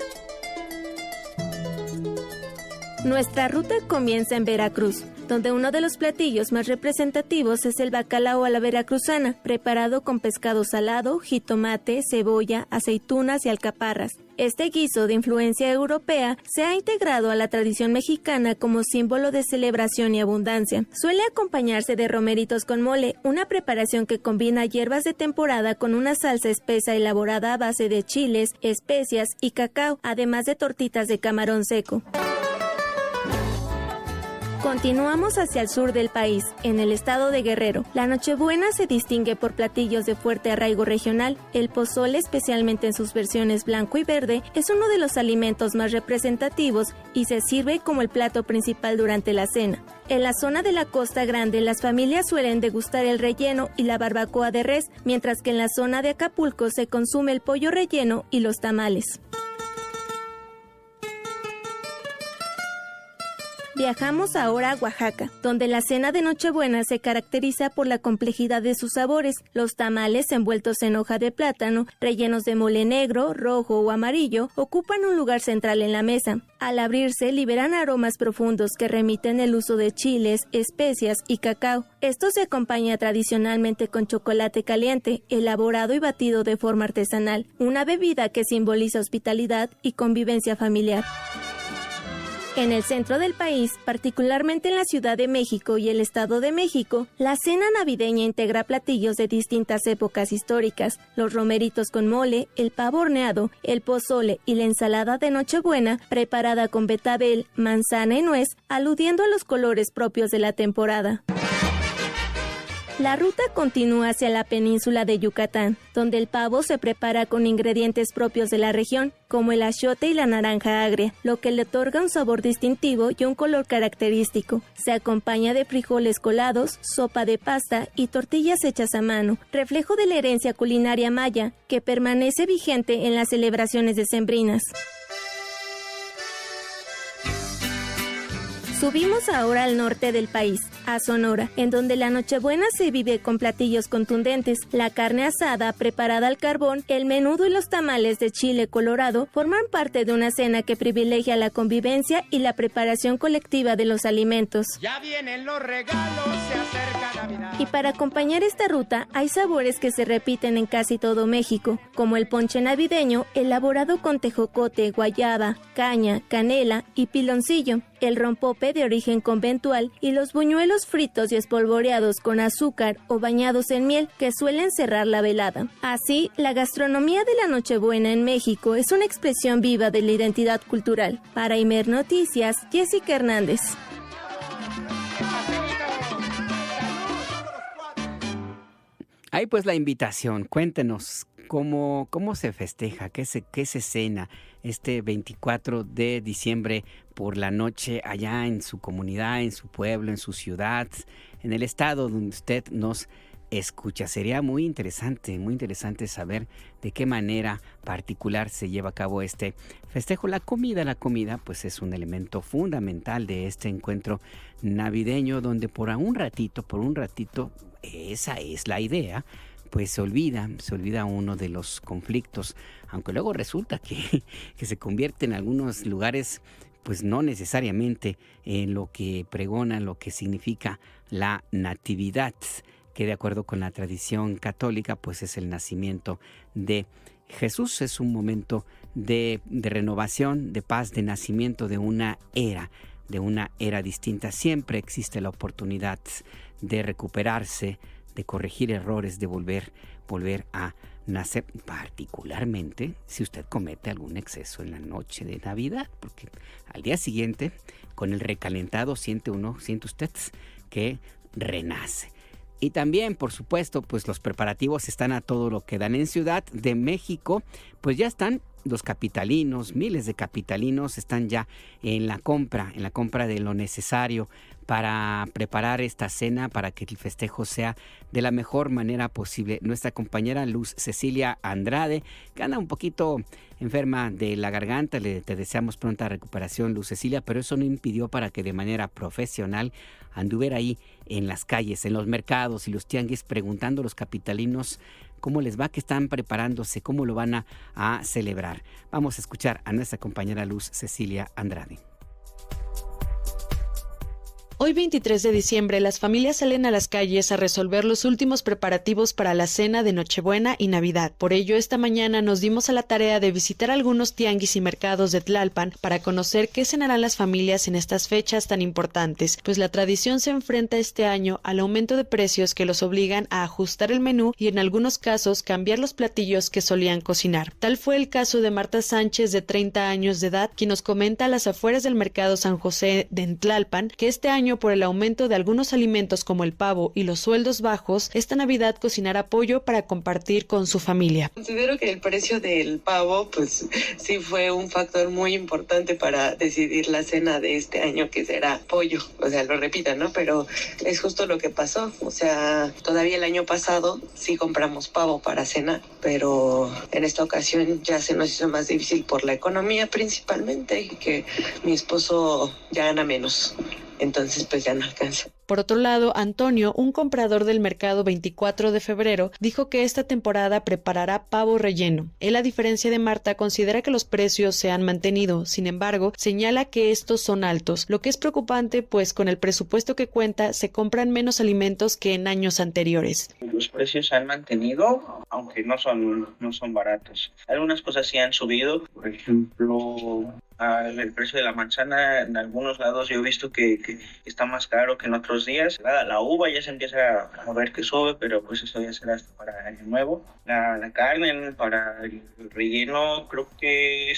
Nuestra ruta comienza en Veracruz, donde uno de los platillos más representativos es el bacalao a la veracruzana, preparado con pescado salado, jitomate, cebolla, aceitunas y alcaparras. Este guiso de influencia europea se ha integrado a la tradición mexicana como símbolo de celebración y abundancia. Suele acompañarse de romeritos con mole, una preparación que combina hierbas de temporada con una salsa espesa elaborada a base de chiles, especias y cacao, además de tortitas de camarón seco. Continuamos hacia el sur del país, en el estado de Guerrero. La Nochebuena se distingue por platillos de fuerte arraigo regional. El pozole, especialmente en sus versiones blanco y verde, es uno de los alimentos más representativos y se sirve como el plato principal durante la cena. En la zona de la Costa Grande, las familias suelen degustar el relleno y la barbacoa de res, mientras que en la zona de Acapulco se consume el pollo relleno y los tamales. Viajamos ahora a Oaxaca, donde la cena de Nochebuena se caracteriza por la complejidad de sus sabores. Los tamales envueltos en hoja de plátano, rellenos de mole negro, rojo o amarillo, ocupan un lugar central en la mesa. Al abrirse, liberan aromas profundos que remiten el uso de chiles, especias y cacao. Esto se acompaña tradicionalmente con chocolate caliente, elaborado y batido de forma artesanal, una bebida que simboliza hospitalidad y convivencia familiar. En el centro del país, particularmente en la Ciudad de México y el Estado de México, la cena navideña integra platillos de distintas épocas históricas. Los romeritos con mole, el pavo horneado, el pozole y la ensalada de Nochebuena, preparada con betabel, manzana y nuez, aludiendo a los colores propios de la temporada. La ruta continúa hacia la península de Yucatán, donde el pavo se prepara con ingredientes propios de la región, como el achiote y la naranja agria, lo que le otorga un sabor distintivo y un color característico. Se acompaña de frijoles colados, sopa de pasta y tortillas hechas a mano, reflejo de la herencia culinaria maya, que permanece vigente en las celebraciones decembrinas. Subimos ahora al norte del país, a Sonora, en donde la Nochebuena se vive con platillos contundentes. La carne asada preparada al carbón, el menudo y los tamales de chile colorado forman parte de una cena que privilegia la convivencia y la preparación colectiva de los alimentos. Ya vienen los regalos, se acerca Navidad. Y para acompañar esta ruta hay sabores que se repiten en casi todo México, como el ponche navideño elaborado con tejocote, guayaba, caña, canela y piloncillo, el rompope de origen conventual y los buñuelos fritos y espolvoreados con azúcar o bañados en miel que suelen cerrar la velada. Así, la gastronomía de la Nochebuena en México es una expresión viva de la identidad cultural. Para Imer Noticias, Jessica Hernández. Ahí pues la invitación, cuéntenos cómo se festeja, qué se cena este 24 de diciembre por la noche allá en su comunidad, en su pueblo, en su ciudad, en el estado donde usted nos escucha. Sería muy interesante saber de qué manera particular se lleva a cabo este festejo. La comida pues es un elemento fundamental de este encuentro navideño donde por un ratito, esa es la idea, pues se olvida uno de los conflictos, aunque luego resulta que se convierte en algunos lugares pues no necesariamente en lo que pregona, lo que significa la natividad, que de acuerdo con la tradición católica pues es el nacimiento de Jesús. Es un momento de renovación, de paz, de nacimiento de una era distinta. Siempre existe la oportunidad de recuperarse, de corregir errores, de volver a nacer, particularmente si usted comete algún exceso en la noche de Navidad, porque al día siguiente, con el recalentado, siente usted que renace. Y también, por supuesto, pues los preparativos están a todo lo que dan. En Ciudad de México, pues ya están los capitalinos, miles de capitalinos están ya en la compra de lo necesario para preparar esta cena, para que el festejo sea de la mejor manera posible. Nuestra compañera Luz Cecilia Andrade, que anda un poquito enferma de la garganta, te deseamos pronta recuperación, Luz Cecilia, pero eso no impidió para que de manera profesional anduviera ahí en las calles, en los mercados y los tianguis, preguntando a los capitalinos cómo les va, qué están preparándose, cómo lo van a celebrar. Vamos a escuchar a nuestra compañera Luz Cecilia Andrade. Hoy 23 de diciembre las familias salen a las calles a resolver los últimos preparativos para la cena de Nochebuena y Navidad. Por ello, esta mañana nos dimos a la tarea de visitar algunos tianguis y mercados de Tlalpan para conocer qué cenarán las familias en estas fechas tan importantes, pues la tradición se enfrenta este año al aumento de precios que los obligan a ajustar el menú y en algunos casos cambiar los platillos que solían cocinar. Tal fue el caso de Marta Sánchez, de 30 años de edad, quien nos comenta a las afueras del mercado San José de Tlalpan que este año, por el aumento de algunos alimentos como el pavo y los sueldos bajos, esta Navidad cocinará pollo para compartir con su familia. Considero que el precio del pavo pues sí fue un factor muy importante para decidir la cena de este año, que será pollo. O sea, lo repito, ¿no? Pero es justo lo que pasó. O sea, todavía el año pasado sí compramos pavo para cena, pero en esta ocasión ya se nos hizo más difícil por la economía principalmente, y que mi esposo ya gana menos. Entonces pues ya no alcanza. Por otro lado, Antonio, un comprador del mercado 24 de febrero, dijo que esta temporada preparará pavo relleno. Él, a diferencia de Marta, considera que los precios se han mantenido. Sin embargo, señala que estos son altos, lo que es preocupante, pues con el presupuesto que cuenta se compran menos alimentos que en años anteriores. Los precios se han mantenido, aunque no son baratos. Algunas cosas sí han subido, por ejemplo, el precio de la manzana en algunos lados yo he visto que está más caro que en otros otros días. La uva ya se empieza a ver que sube, pero pues eso ya será hasta para año nuevo. La carne para el relleno, creo que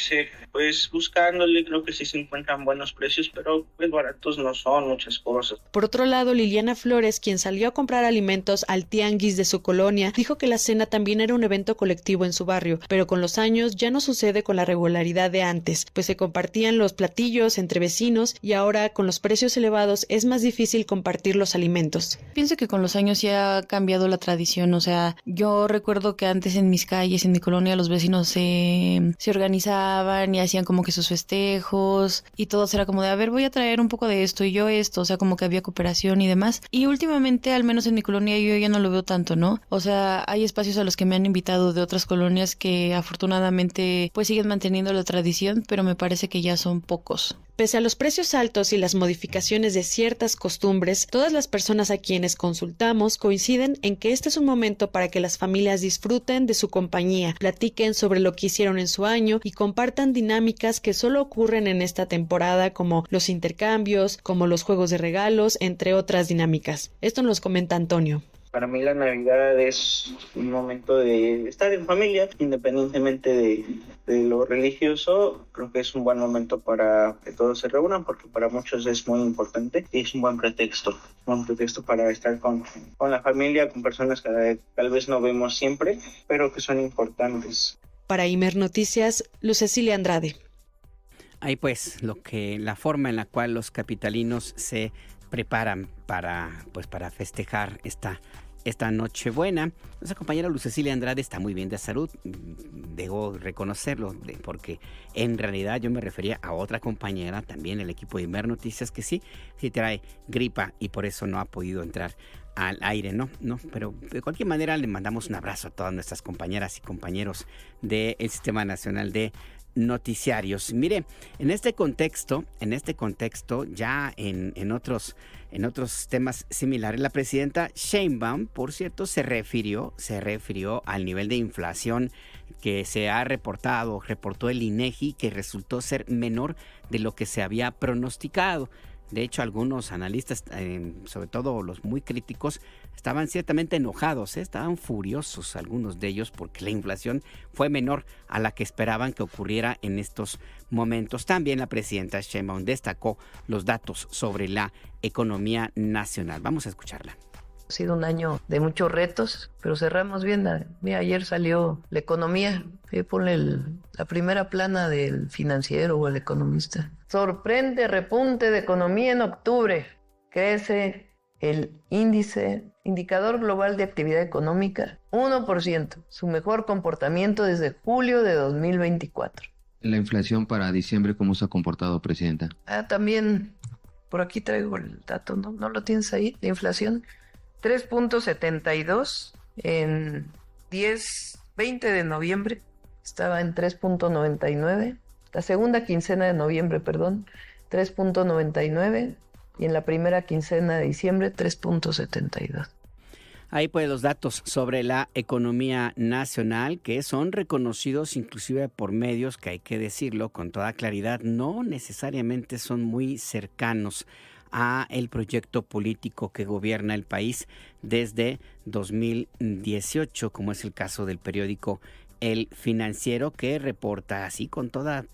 pues buscándole, creo que sí se encuentran buenos precios, pero pues baratos no son muchas cosas. Por otro lado, Liliana Flores, quien salió a comprar alimentos al tianguis de su colonia, dijo que la cena también era un evento colectivo en su barrio, pero con los años ya no sucede con la regularidad de antes, pues se compartían los platillos entre vecinos y ahora con los precios elevados es más difícil compartir los alimentos. Pienso que con los años ya ha cambiado la tradición, o sea, yo recuerdo que antes en mis calles, en mi colonia, los vecinos se organizaban y hacían como que sus festejos y todos era como de, a ver, voy a traer un poco de esto y yo esto, o sea, como que había cooperación y demás. Y últimamente, al menos en mi colonia, yo ya no lo veo tanto, ¿no? O sea, hay espacios a los que me han invitado de otras colonias que afortunadamente pues siguen manteniendo la tradición, pero me parece que ya son pocos. Pese a los precios altos y las modificaciones de ciertas costumbres, todas las personas a quienes consultamos coinciden en que este es un momento para que las familias disfruten de su compañía, platiquen sobre lo que hicieron en su año y compartan dinámicas que solo ocurren en esta temporada, como los intercambios, como los juegos de regalos, entre otras dinámicas. Esto nos comenta Antonio. Para mí la Navidad es un momento de estar en familia, independientemente de lo religioso. Creo que es un buen momento para que todos se reúnan, porque para muchos es muy importante y es un buen pretexto para estar con la familia, con personas que tal vez no vemos siempre, pero que son importantes. Para Imer Noticias, Luz Cecilia Andrade. Ahí pues la forma en la cual los capitalinos se preparan para festejar esta Nochebuena. Nuestra compañera Luz Cecilia Andrade está muy bien de salud, debo reconocerlo, porque en realidad yo me refería a otra compañera, también el equipo de Imer Noticias, que sí trae gripa y por eso no ha podido entrar al aire, ¿no? Pero de cualquier manera le mandamos un abrazo a todas nuestras compañeras y compañeros del Sistema Nacional de Noticiarios. Mire, en este contexto, ya en otros temas similares, la presidenta Sheinbaum, por cierto, se refirió al nivel de inflación que reportó el INEGI, que resultó ser menor de lo que se había pronosticado. De hecho, algunos analistas, sobre todo los muy críticos, estaban ciertamente enojados, estaban furiosos algunos de ellos porque la inflación fue menor a la que esperaban que ocurriera en estos momentos. También la presidenta Sheinbaum destacó los datos sobre la economía nacional. Vamos a escucharla. Ha sido un año de muchos retos, pero cerramos bien. Mira, ayer salió la economía. Ponle la primera plana del Financiero o El Economista. Sorprende repunte de economía en octubre. Crece el indicador global de actividad económica 1%, su mejor comportamiento desde julio de 2024. La inflación para diciembre, ¿cómo se ha comportado, presidenta? También, por aquí traigo el dato, ¿no lo tienes ahí? La inflación 3.72 en 20 de noviembre, estaba en 3.99, la segunda quincena de noviembre, 3.99, y en la primera quincena de diciembre 3.72. Ahí pues los datos sobre la economía nacional, que son reconocidos inclusive por medios que, hay que decirlo con toda claridad, no necesariamente son muy cercanos a el proyecto político que gobierna el país desde 2018, como es el caso del periódico El Financiero, que reporta así con toda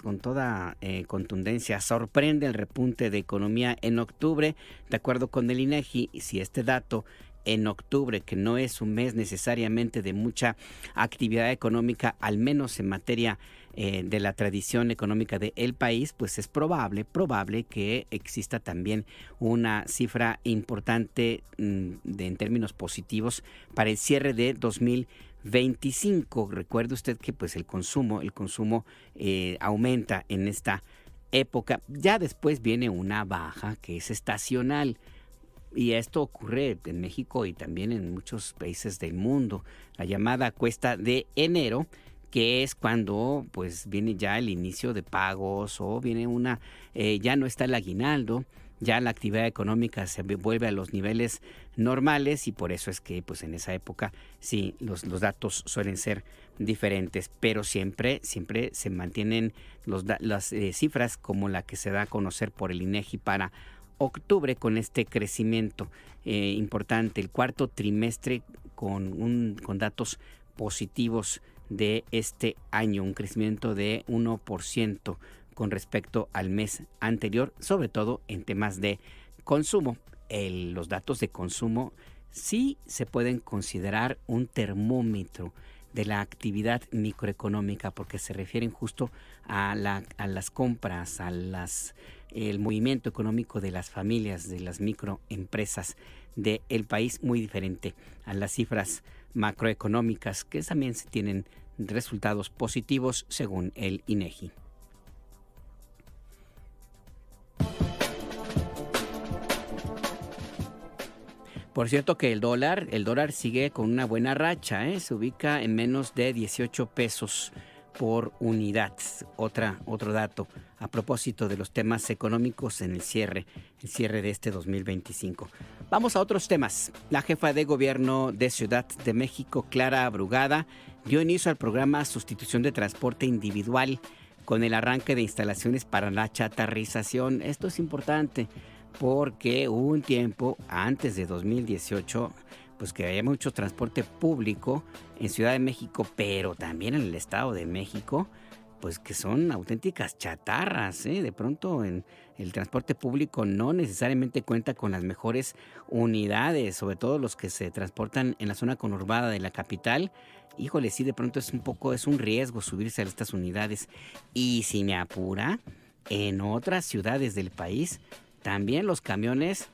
contundencia: sorprende el repunte de economía en octubre. De acuerdo con el INEGI, si este dato en octubre, que no es un mes necesariamente de mucha actividad económica, al menos en materia de la tradición económica del país, pues es probable que exista también una cifra importante en términos positivos para el cierre de 2025. Recuerde usted que pues el consumo aumenta en esta época. Ya después viene una baja que es estacional. Y esto ocurre en México y también en muchos países del mundo. La llamada cuesta de enero, que es cuando pues viene ya el inicio de pagos o viene ya no está el aguinaldo, ya la actividad económica se vuelve a los niveles normales y por eso es que pues en esa época sí los datos suelen ser diferentes, pero siempre se mantienen las cifras como la que se da a conocer por el INEGI para octubre con este crecimiento importante, el cuarto trimestre con datos positivos de este año, un crecimiento de 1% con respecto al mes anterior, sobre todo en temas de consumo. Los datos de consumo sí se pueden considerar un termómetro de la actividad microeconómica porque se refieren justo a las compras, el movimiento económico de las familias, de las microempresas del país, muy diferente a las cifras macroeconómicas que también se tienen resultados positivos según el INEGI. Por cierto que el dólar sigue con una buena racha, se ubica en menos de 18 pesos por unidad. Otro dato a propósito de los temas económicos en el cierre de este 2025. Vamos a otros temas. La jefa de gobierno de Ciudad de México, Clara Brugada, dio inicio al programa Sustitución de Transporte Individual con el arranque de instalaciones para la chatarrización. Esto es importante porque hubo un tiempo antes de 2018 pues que había mucho transporte público en Ciudad de México, pero también en el Estado de México, pues que son auténticas chatarras, De pronto en el transporte público no necesariamente cuenta con las mejores unidades, sobre todo los que se transportan en la zona conurbada de la capital. Híjole, sí, de pronto es un riesgo subirse a estas unidades. Y si me apura, en otras ciudades del país también los camiones,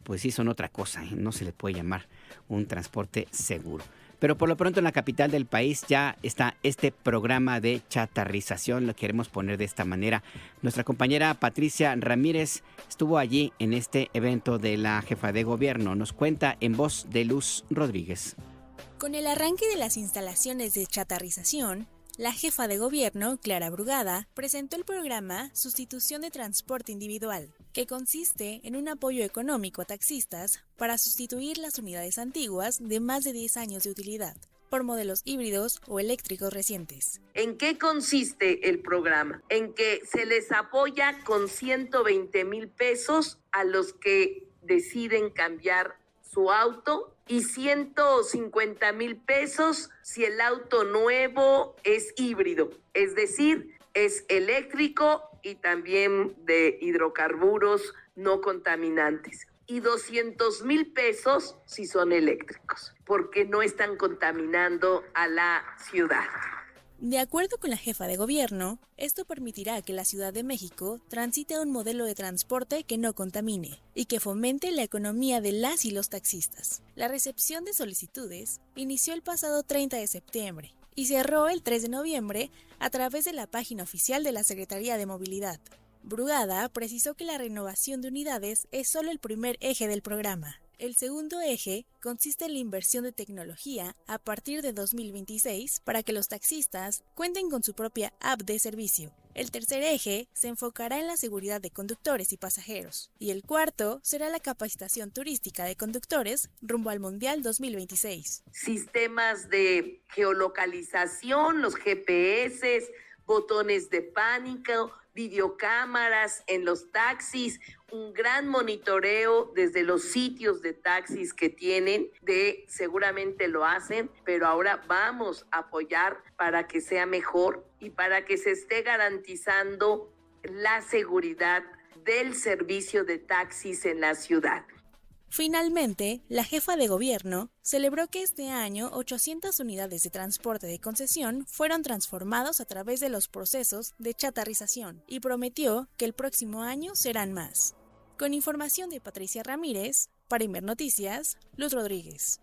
pues sí son otra cosa, no se le puede llamar un transporte seguro. Pero por lo pronto en la capital del país ya está este programa de chatarrización, lo queremos poner de esta manera. Nuestra compañera Patricia Ramírez estuvo allí en este evento de la jefa de gobierno. Nos cuenta en voz de Luz Rodríguez. Con el arranque de las instalaciones de chatarrización, la jefa de gobierno, Clara Brugada, presentó el programa Sustitución de Transporte Individual, que consiste en un apoyo económico a taxistas para sustituir las unidades antiguas de más de 10 años de utilidad por modelos híbridos o eléctricos recientes. ¿En qué consiste el programa? En que se les apoya con 120,000 pesos a los que deciden cambiar su auto y 150,000 pesos si el auto nuevo es híbrido, es decir, es eléctrico y también de hidrocarburos no contaminantes. Y 200,000 pesos si son eléctricos, porque no están contaminando a la ciudad. De acuerdo con la jefa de gobierno, esto permitirá que la Ciudad de México transite a un modelo de transporte que no contamine y que fomente la economía de las y los taxistas. La recepción de solicitudes inició el pasado 30 de septiembre y cerró el 3 de noviembre a través de la página oficial de la Secretaría de Movilidad. Brugada precisó que la renovación de unidades es solo el primer eje del programa. El segundo eje consiste en la inversión de tecnología a partir de 2026 para que los taxistas cuenten con su propia app de servicio. El tercer eje se enfocará en la seguridad de conductores y pasajeros. Y el cuarto será la capacitación turística de conductores rumbo al Mundial 2026. Sistemas de geolocalización, los GPS, botones de pánico, videocámaras en los taxis, un gran monitoreo desde los sitios de taxis que tienen, seguramente lo hacen, pero ahora vamos a apoyar para que sea mejor y para que se esté garantizando la seguridad del servicio de taxis en la ciudad. Finalmente, la jefa de gobierno celebró que este año 800 unidades de transporte de concesión fueron transformados a través de los procesos de chatarrización y prometió que el próximo año serán más. Con información de Patricia Ramírez, para Imer Noticias, Luz Rodríguez.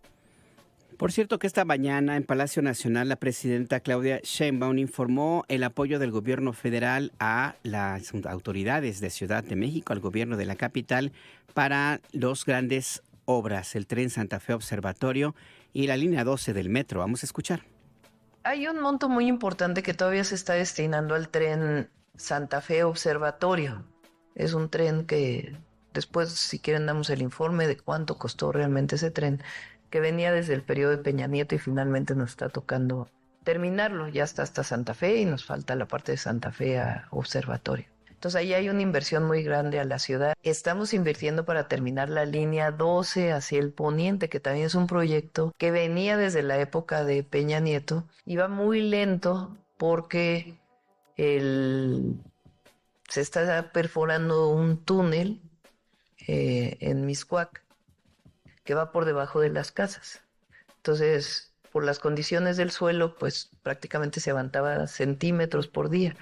Por cierto que esta mañana en Palacio Nacional la presidenta Claudia Sheinbaum informó el apoyo del gobierno federal a las autoridades de Ciudad de México, al gobierno de la capital, para dos grandes obras, el tren Santa Fe Observatorio y la línea 12 del metro. Vamos a escuchar. Hay un monto muy importante que todavía se está destinando al tren Santa Fe Observatorio. Es un tren que después, si quieren, damos el informe de cuánto costó realmente ese tren, que venía desde el periodo de Peña Nieto y finalmente nos está tocando terminarlo. Ya está hasta Santa Fe y nos falta la parte de Santa Fe a Observatorio. Entonces ahí hay una inversión muy grande a la ciudad. Estamos invirtiendo para terminar la línea 12 hacia el poniente, que también es un proyecto que venía desde la época de Peña Nieto. Iba muy lento porque se está perforando un túnel en Mixcoac que va por debajo de las casas. Entonces, por las condiciones del suelo, pues prácticamente se avanzaba centímetros por día.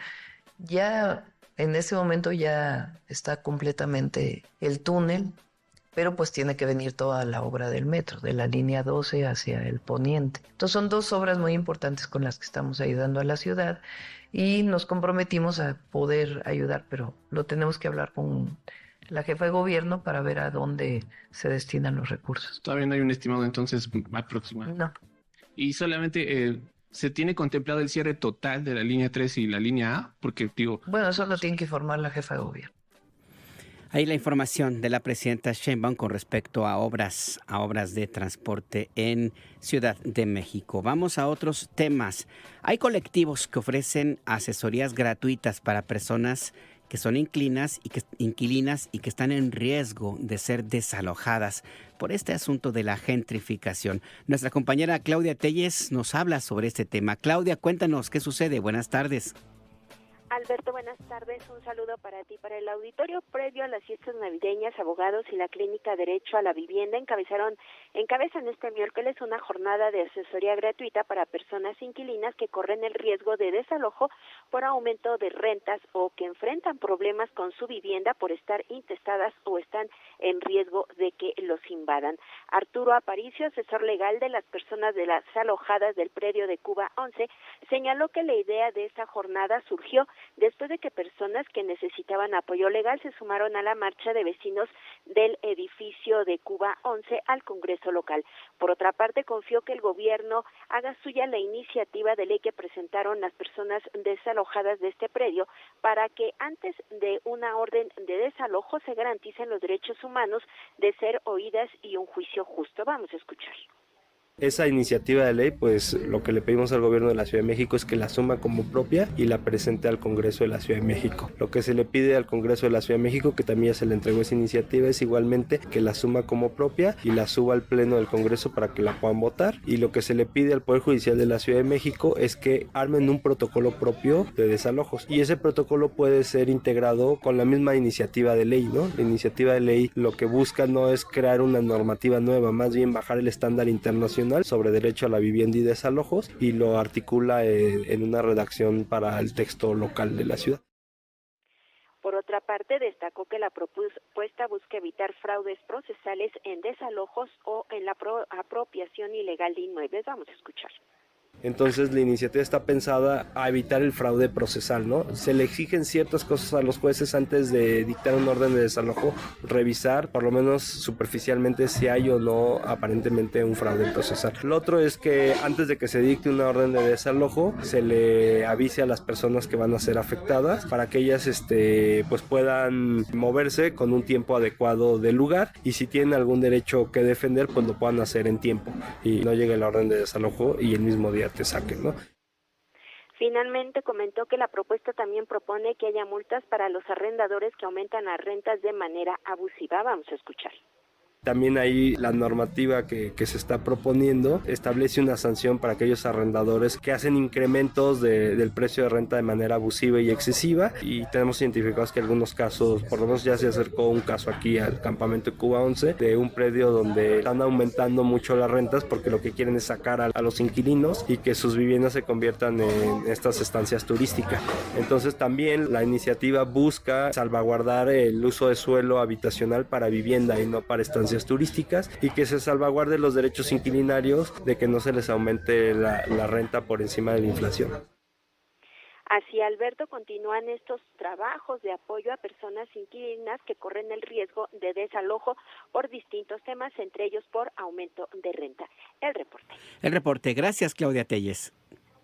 Ya en ese momento ya está completamente el túnel, pero pues tiene que venir toda la obra del metro, de la línea 12 hacia el poniente. Entonces son dos obras muy importantes con las que estamos ayudando a la ciudad y nos comprometimos a poder ayudar, pero lo tenemos que hablar con la jefa de gobierno para ver a dónde se destinan los recursos. Todavía no hay un estimado entonces aproximado. No. Y solamente se tiene contemplado el cierre total de la línea 3 y la línea A, porque digo... Bueno, eso lo tiene que informar la jefa de gobierno. Ahí la información de la presidenta Sheinbaum con respecto a obras de transporte en Ciudad de México. Vamos a otros temas. Hay colectivos que ofrecen asesorías gratuitas para personas que son inquilinas y que están en riesgo de ser desalojadas por este asunto de la gentrificación. Nuestra compañera Claudia Telles nos habla sobre este tema. Claudia, cuéntanos qué sucede. Buenas tardes. Alberto, buenas tardes. Un saludo para ti, para el auditorio. Previo a las fiestas navideñas, abogados y la Clínica Derecho a la Vivienda encabezan este miércoles una jornada de asesoría gratuita para personas inquilinas que corren el riesgo de desalojo por aumento de rentas o que enfrentan problemas con su vivienda por estar intestadas o están en riesgo de que los invadan. Arturo Aparicio, asesor legal de las personas desalojadas del predio de Cuba 11, señaló que la idea de esta jornada surgió después de que personas que necesitaban apoyo legal se sumaron a la marcha de vecinos del edificio de Cuba 11 al Congreso local. Por otra parte, confió que el gobierno haga suya la iniciativa de ley que presentaron las personas desalojadas de este predio para que antes de una orden de desalojo se garanticen los derechos humanos de ser oídas y un juicio justo. Vamos a escuchar. Esa iniciativa de ley, pues lo que le pedimos al gobierno de la Ciudad de México es que la asuma como propia y la presente al Congreso de la Ciudad de México. Lo que se le pide al Congreso de la Ciudad de México, que también ya se le entregó esa iniciativa, es igualmente que la asuma como propia y la suba al Pleno del Congreso para que la puedan votar. Y lo que se le pide al Poder Judicial de la Ciudad de México es que armen un protocolo propio de desalojos. Y ese protocolo puede ser integrado con la misma iniciativa de ley, ¿no? La iniciativa de ley lo que busca no es crear una normativa nueva, más bien bajar el estándar internacional sobre derecho a la vivienda y desalojos y lo articula en una redacción para el texto local de la ciudad. Por otra parte, destacó que la propuesta busca evitar fraudes procesales en desalojos o en la apropiación ilegal de inmuebles. Vamos a escuchar. Entonces la iniciativa está pensada a evitar el fraude procesal, ¿no? Se le exigen ciertas cosas a los jueces antes de dictar un orden de desalojo, revisar por lo menos superficialmente si hay o no aparentemente un fraude procesal. Lo otro es que antes de que se dicte una orden de desalojo se le avise a las personas que van a ser afectadas para que ellas pues puedan moverse con un tiempo adecuado del lugar y si tienen algún derecho que defender pues lo puedan hacer en tiempo y no llegue la orden de desalojo y el mismo día te saquen, ¿no? Finalmente comentó que la propuesta también propone que haya multas para los arrendadores que aumentan las rentas de manera abusiva. Vamos a escuchar. También ahí la normativa que se está proponiendo establece una sanción para aquellos arrendadores que hacen incrementos del precio de renta de manera abusiva y excesiva y tenemos identificados que en algunos casos, por lo menos ya se acercó un caso aquí al campamento de Cuba 11 de un predio donde están aumentando mucho las rentas porque lo que quieren es sacar a los inquilinos y que sus viviendas se conviertan en estas estancias turísticas. Entonces también la iniciativa busca salvaguardar el uso de suelo habitacional para vivienda y no para estancias turísticas y que se salvaguarde los derechos inquilinarios de que no se les aumente la renta por encima de la inflación. Así, Alberto, continúan estos trabajos de apoyo a personas inquilinas que corren el riesgo de desalojo por distintos temas, entre ellos por aumento de renta. El reporte. Gracias, Claudia Telles.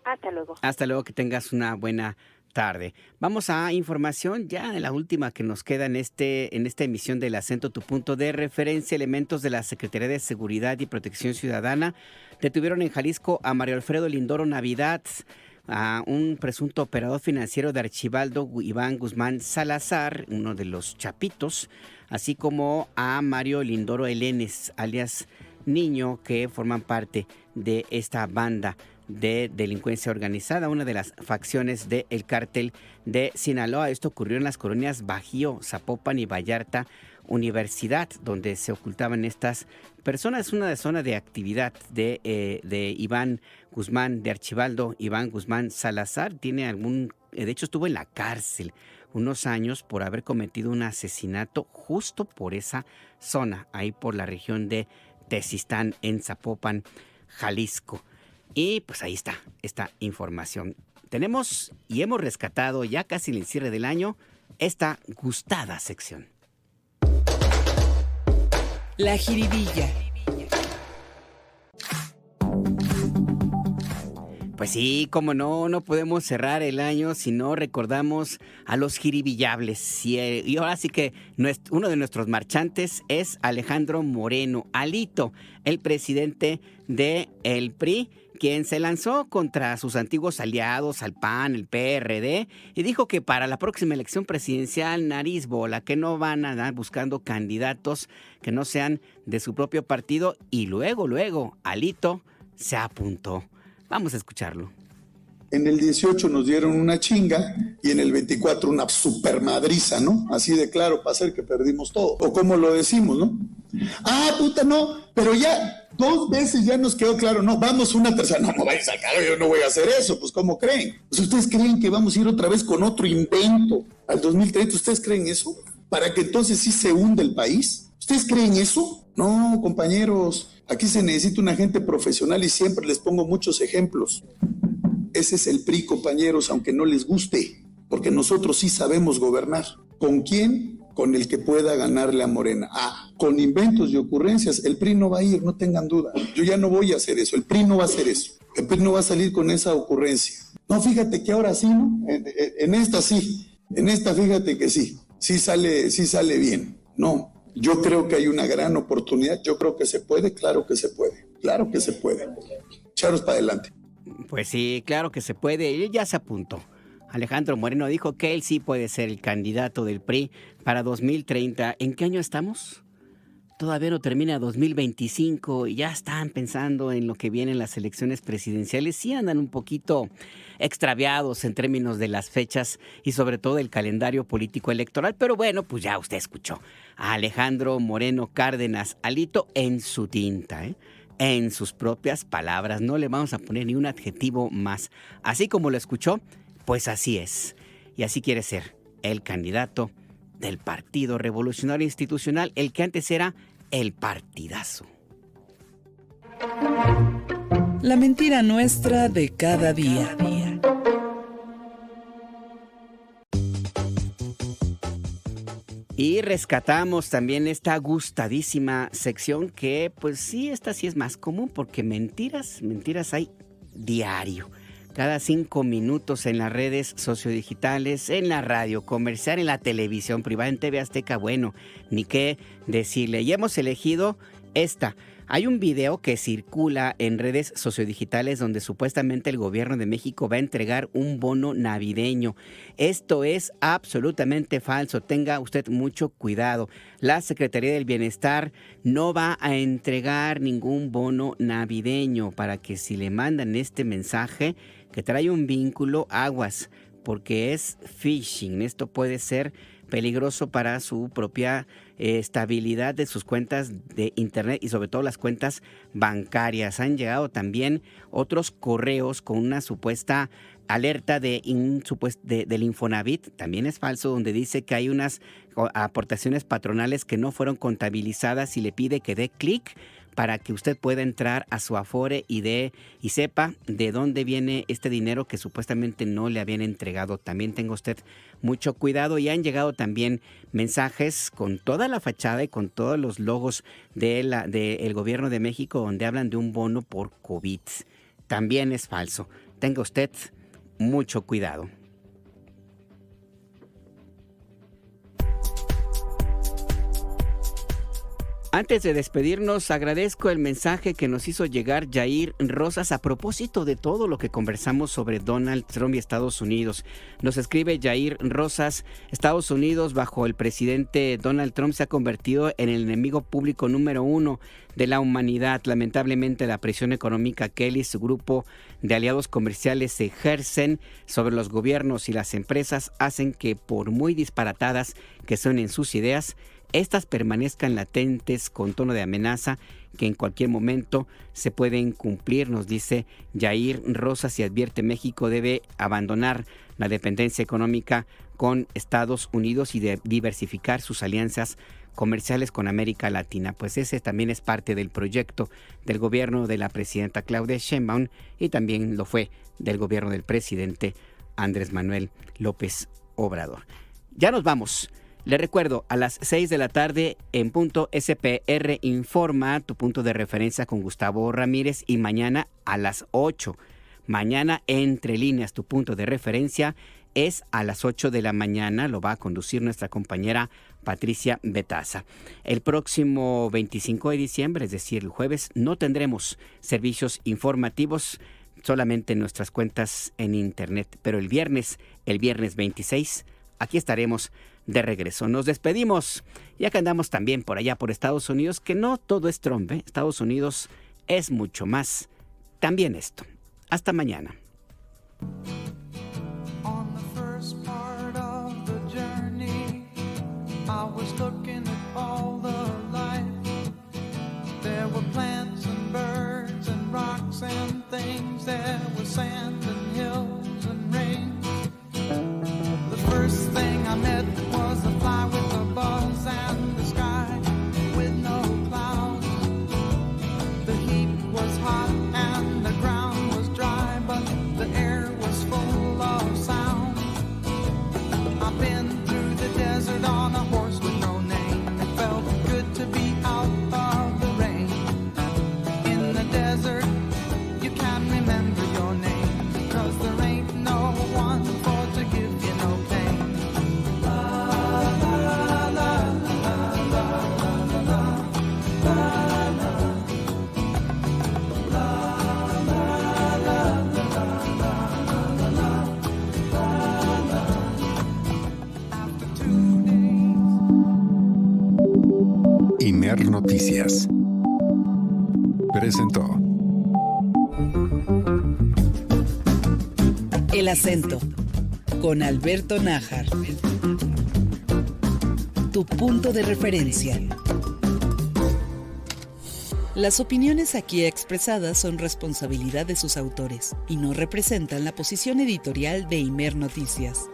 Hasta luego. Hasta luego, que tengas una buena tarde. Vamos a información ya en la última que nos queda en esta emisión del Acento Tu Punto de Referencia. Elementos de la Secretaría de Seguridad y Protección Ciudadana detuvieron en Jalisco a Mario Alfredo Lindoro Navidad, a un presunto operador financiero de Archibaldo Iván Guzmán Salazar, uno de los chapitos, así como a Mario Lindoro Elenes, alias Niño, que forman parte de esta banda de delincuencia organizada, una de las facciones del cártel de Sinaloa. Esto ocurrió en las colonias Bajío, Zapopan y Vallarta Universidad, donde se ocultaban estas personas. Una zona de actividad de Iván Guzmán, de Archibaldo Iván Guzmán Salazar. De hecho estuvo en la cárcel unos años por haber cometido un asesinato justo por esa zona, ahí por la región de Tezistán, en Zapopan, Jalisco. Y pues ahí está esta información. Tenemos y hemos rescatado ya casi en el cierre del año esta gustada sección. La jiribilla. Pues sí, como no podemos cerrar el año si no recordamos a los jiribillables. Y ahora sí que uno de nuestros marchantes es Alejandro Moreno, Alito, el presidente del PRI, quien se lanzó contra sus antiguos aliados, al PAN, el PRD, y dijo que para la próxima elección presidencial, nariz bola, que no van a andar buscando candidatos que no sean de su propio partido, y luego, Alito se apuntó. Vamos a escucharlo. En el 18 nos dieron una chinga y en el 24 una supermadriza, ¿no? Así de claro, para hacer que perdimos todo. O como lo decimos, ¿no? Ah, puta, no, pero ya 2 veces ya nos quedó claro, no, vamos una tercera, no vayas a sacar, yo no voy a hacer eso, pues ¿cómo creen? Pues ¿ustedes creen que vamos a ir otra vez con otro invento al 2030? ¿Ustedes creen eso? ¿Para que entonces sí se hunda el país? ¿Ustedes creen eso? No, compañeros, aquí se necesita una gente profesional y siempre les pongo muchos ejemplos. Ese es el PRI, compañeros, aunque no les guste, porque nosotros sí sabemos gobernar. ¿Con quién? Con el que pueda ganarle a Morena. Con inventos y ocurrencias, el PRI no va a ir, no tengan duda. Yo ya no voy a hacer eso, el PRI no va a hacer eso. El PRI no va a salir con esa ocurrencia. No, fíjate que ahora sí, ¿no? En esta sí, en esta fíjate que sí sale bien. No, yo creo que hay una gran oportunidad, yo creo que se puede, claro que se puede. Echaros para adelante. Pues sí, claro que se puede, él ya se apuntó. Alejandro Moreno dijo que él sí puede ser el candidato del PRI para 2030. ¿En qué año estamos? Todavía no termina 2025 y ya están pensando en lo que vienen las elecciones presidenciales. Sí andan un poquito extraviados en términos de las fechas y sobre todo el calendario político electoral. Pero bueno, pues ya usted escuchó a Alejandro Moreno Cárdenas, Alito, en su tinta, en sus propias palabras. No le vamos a poner ni un adjetivo más. Así como lo escuchó, pues así es. Y así quiere ser el candidato del Partido Revolucionario Institucional, el que antes era el Partidazo. La mentira nuestra de cada día. Y rescatamos también esta gustadísima sección que, pues sí, esta sí es más común porque mentiras hay diario. Cada 5 minutos en las redes sociodigitales, en la radio comercial, en la televisión privada, en TV Azteca, bueno, ni qué decirle. Y hemos elegido esta. Hay un video que circula en redes sociodigitales donde supuestamente el gobierno de México va a entregar un bono navideño. Esto es absolutamente falso. Tenga usted mucho cuidado. La Secretaría del Bienestar no va a entregar ningún bono navideño, para que si le mandan este mensaje que trae un vínculo, aguas, porque es phishing. Esto puede ser peligroso para su propia estabilidad de sus cuentas de internet y sobre todo las cuentas bancarias. Han llegado también otros correos con una supuesta alerta del Infonavit, también es falso, donde dice que hay unas aportaciones patronales que no fueron contabilizadas y le pide que dé clic para que usted pueda entrar a su Afore y sepa de dónde viene este dinero que supuestamente no le habían entregado. También tenga usted mucho cuidado. Y han llegado también mensajes con toda la fachada y con todos los logos del gobierno de México donde hablan de un bono por COVID. También es falso. Tenga usted mucho cuidado. Antes de despedirnos, agradezco el mensaje que nos hizo llegar Jair Rosas a propósito de todo lo que conversamos sobre Donald Trump y Estados Unidos. Nos escribe Jair Rosas: Estados Unidos bajo el presidente Donald Trump se ha convertido en el enemigo público número 1 de la humanidad. Lamentablemente, la presión económica que él y su grupo de aliados comerciales ejercen sobre los gobiernos y las empresas hacen que, por muy disparatadas que suenen sus ideas, estas permanezcan latentes con tono de amenaza que en cualquier momento se pueden cumplir, nos dice Jair Rosas, y advierte: México debe abandonar la dependencia económica con Estados Unidos y de diversificar sus alianzas comerciales con América Latina. Pues ese también es parte del proyecto del gobierno de la presidenta Claudia Sheinbaum y también lo fue del gobierno del presidente Andrés Manuel López Obrador. Ya nos vamos. Le recuerdo, a las 6 de la tarde en punto SPR Informa, tu punto de referencia con Gustavo Ramírez, y mañana a las 8. Mañana Entre Líneas, tu punto de referencia es a las 8 de la mañana, lo va a conducir nuestra compañera Patricia Betaza. El próximo 25 de diciembre, es decir, el jueves, no tendremos servicios informativos, solamente en nuestras cuentas en internet, pero el viernes 26, aquí estaremos de regreso. Nos despedimos, ya que andamos también por allá por Estados Unidos, que no todo es Trump, ¿eh? Estados Unidos es mucho más, también esto. Hasta mañana. On the first part of the journey, I was looking at all the life. There were plants and birds and rocks and things. There was sand and hills and rain. The first thing I met was a fly with a buzz and the sky with no clouds. The heat was hot and the ground was dry, but the air was full of sound. I've been through the desert on a horse with no name. It felt good to be out of the rain. In the desert, you can't remember your name, because there ain't no one for to give you no pain. Imer Noticias presentó El Acento con Alberto Nájar. Tu punto de referencia. Las opiniones aquí expresadas son responsabilidad de sus autores y no representan la posición editorial de Imer Noticias.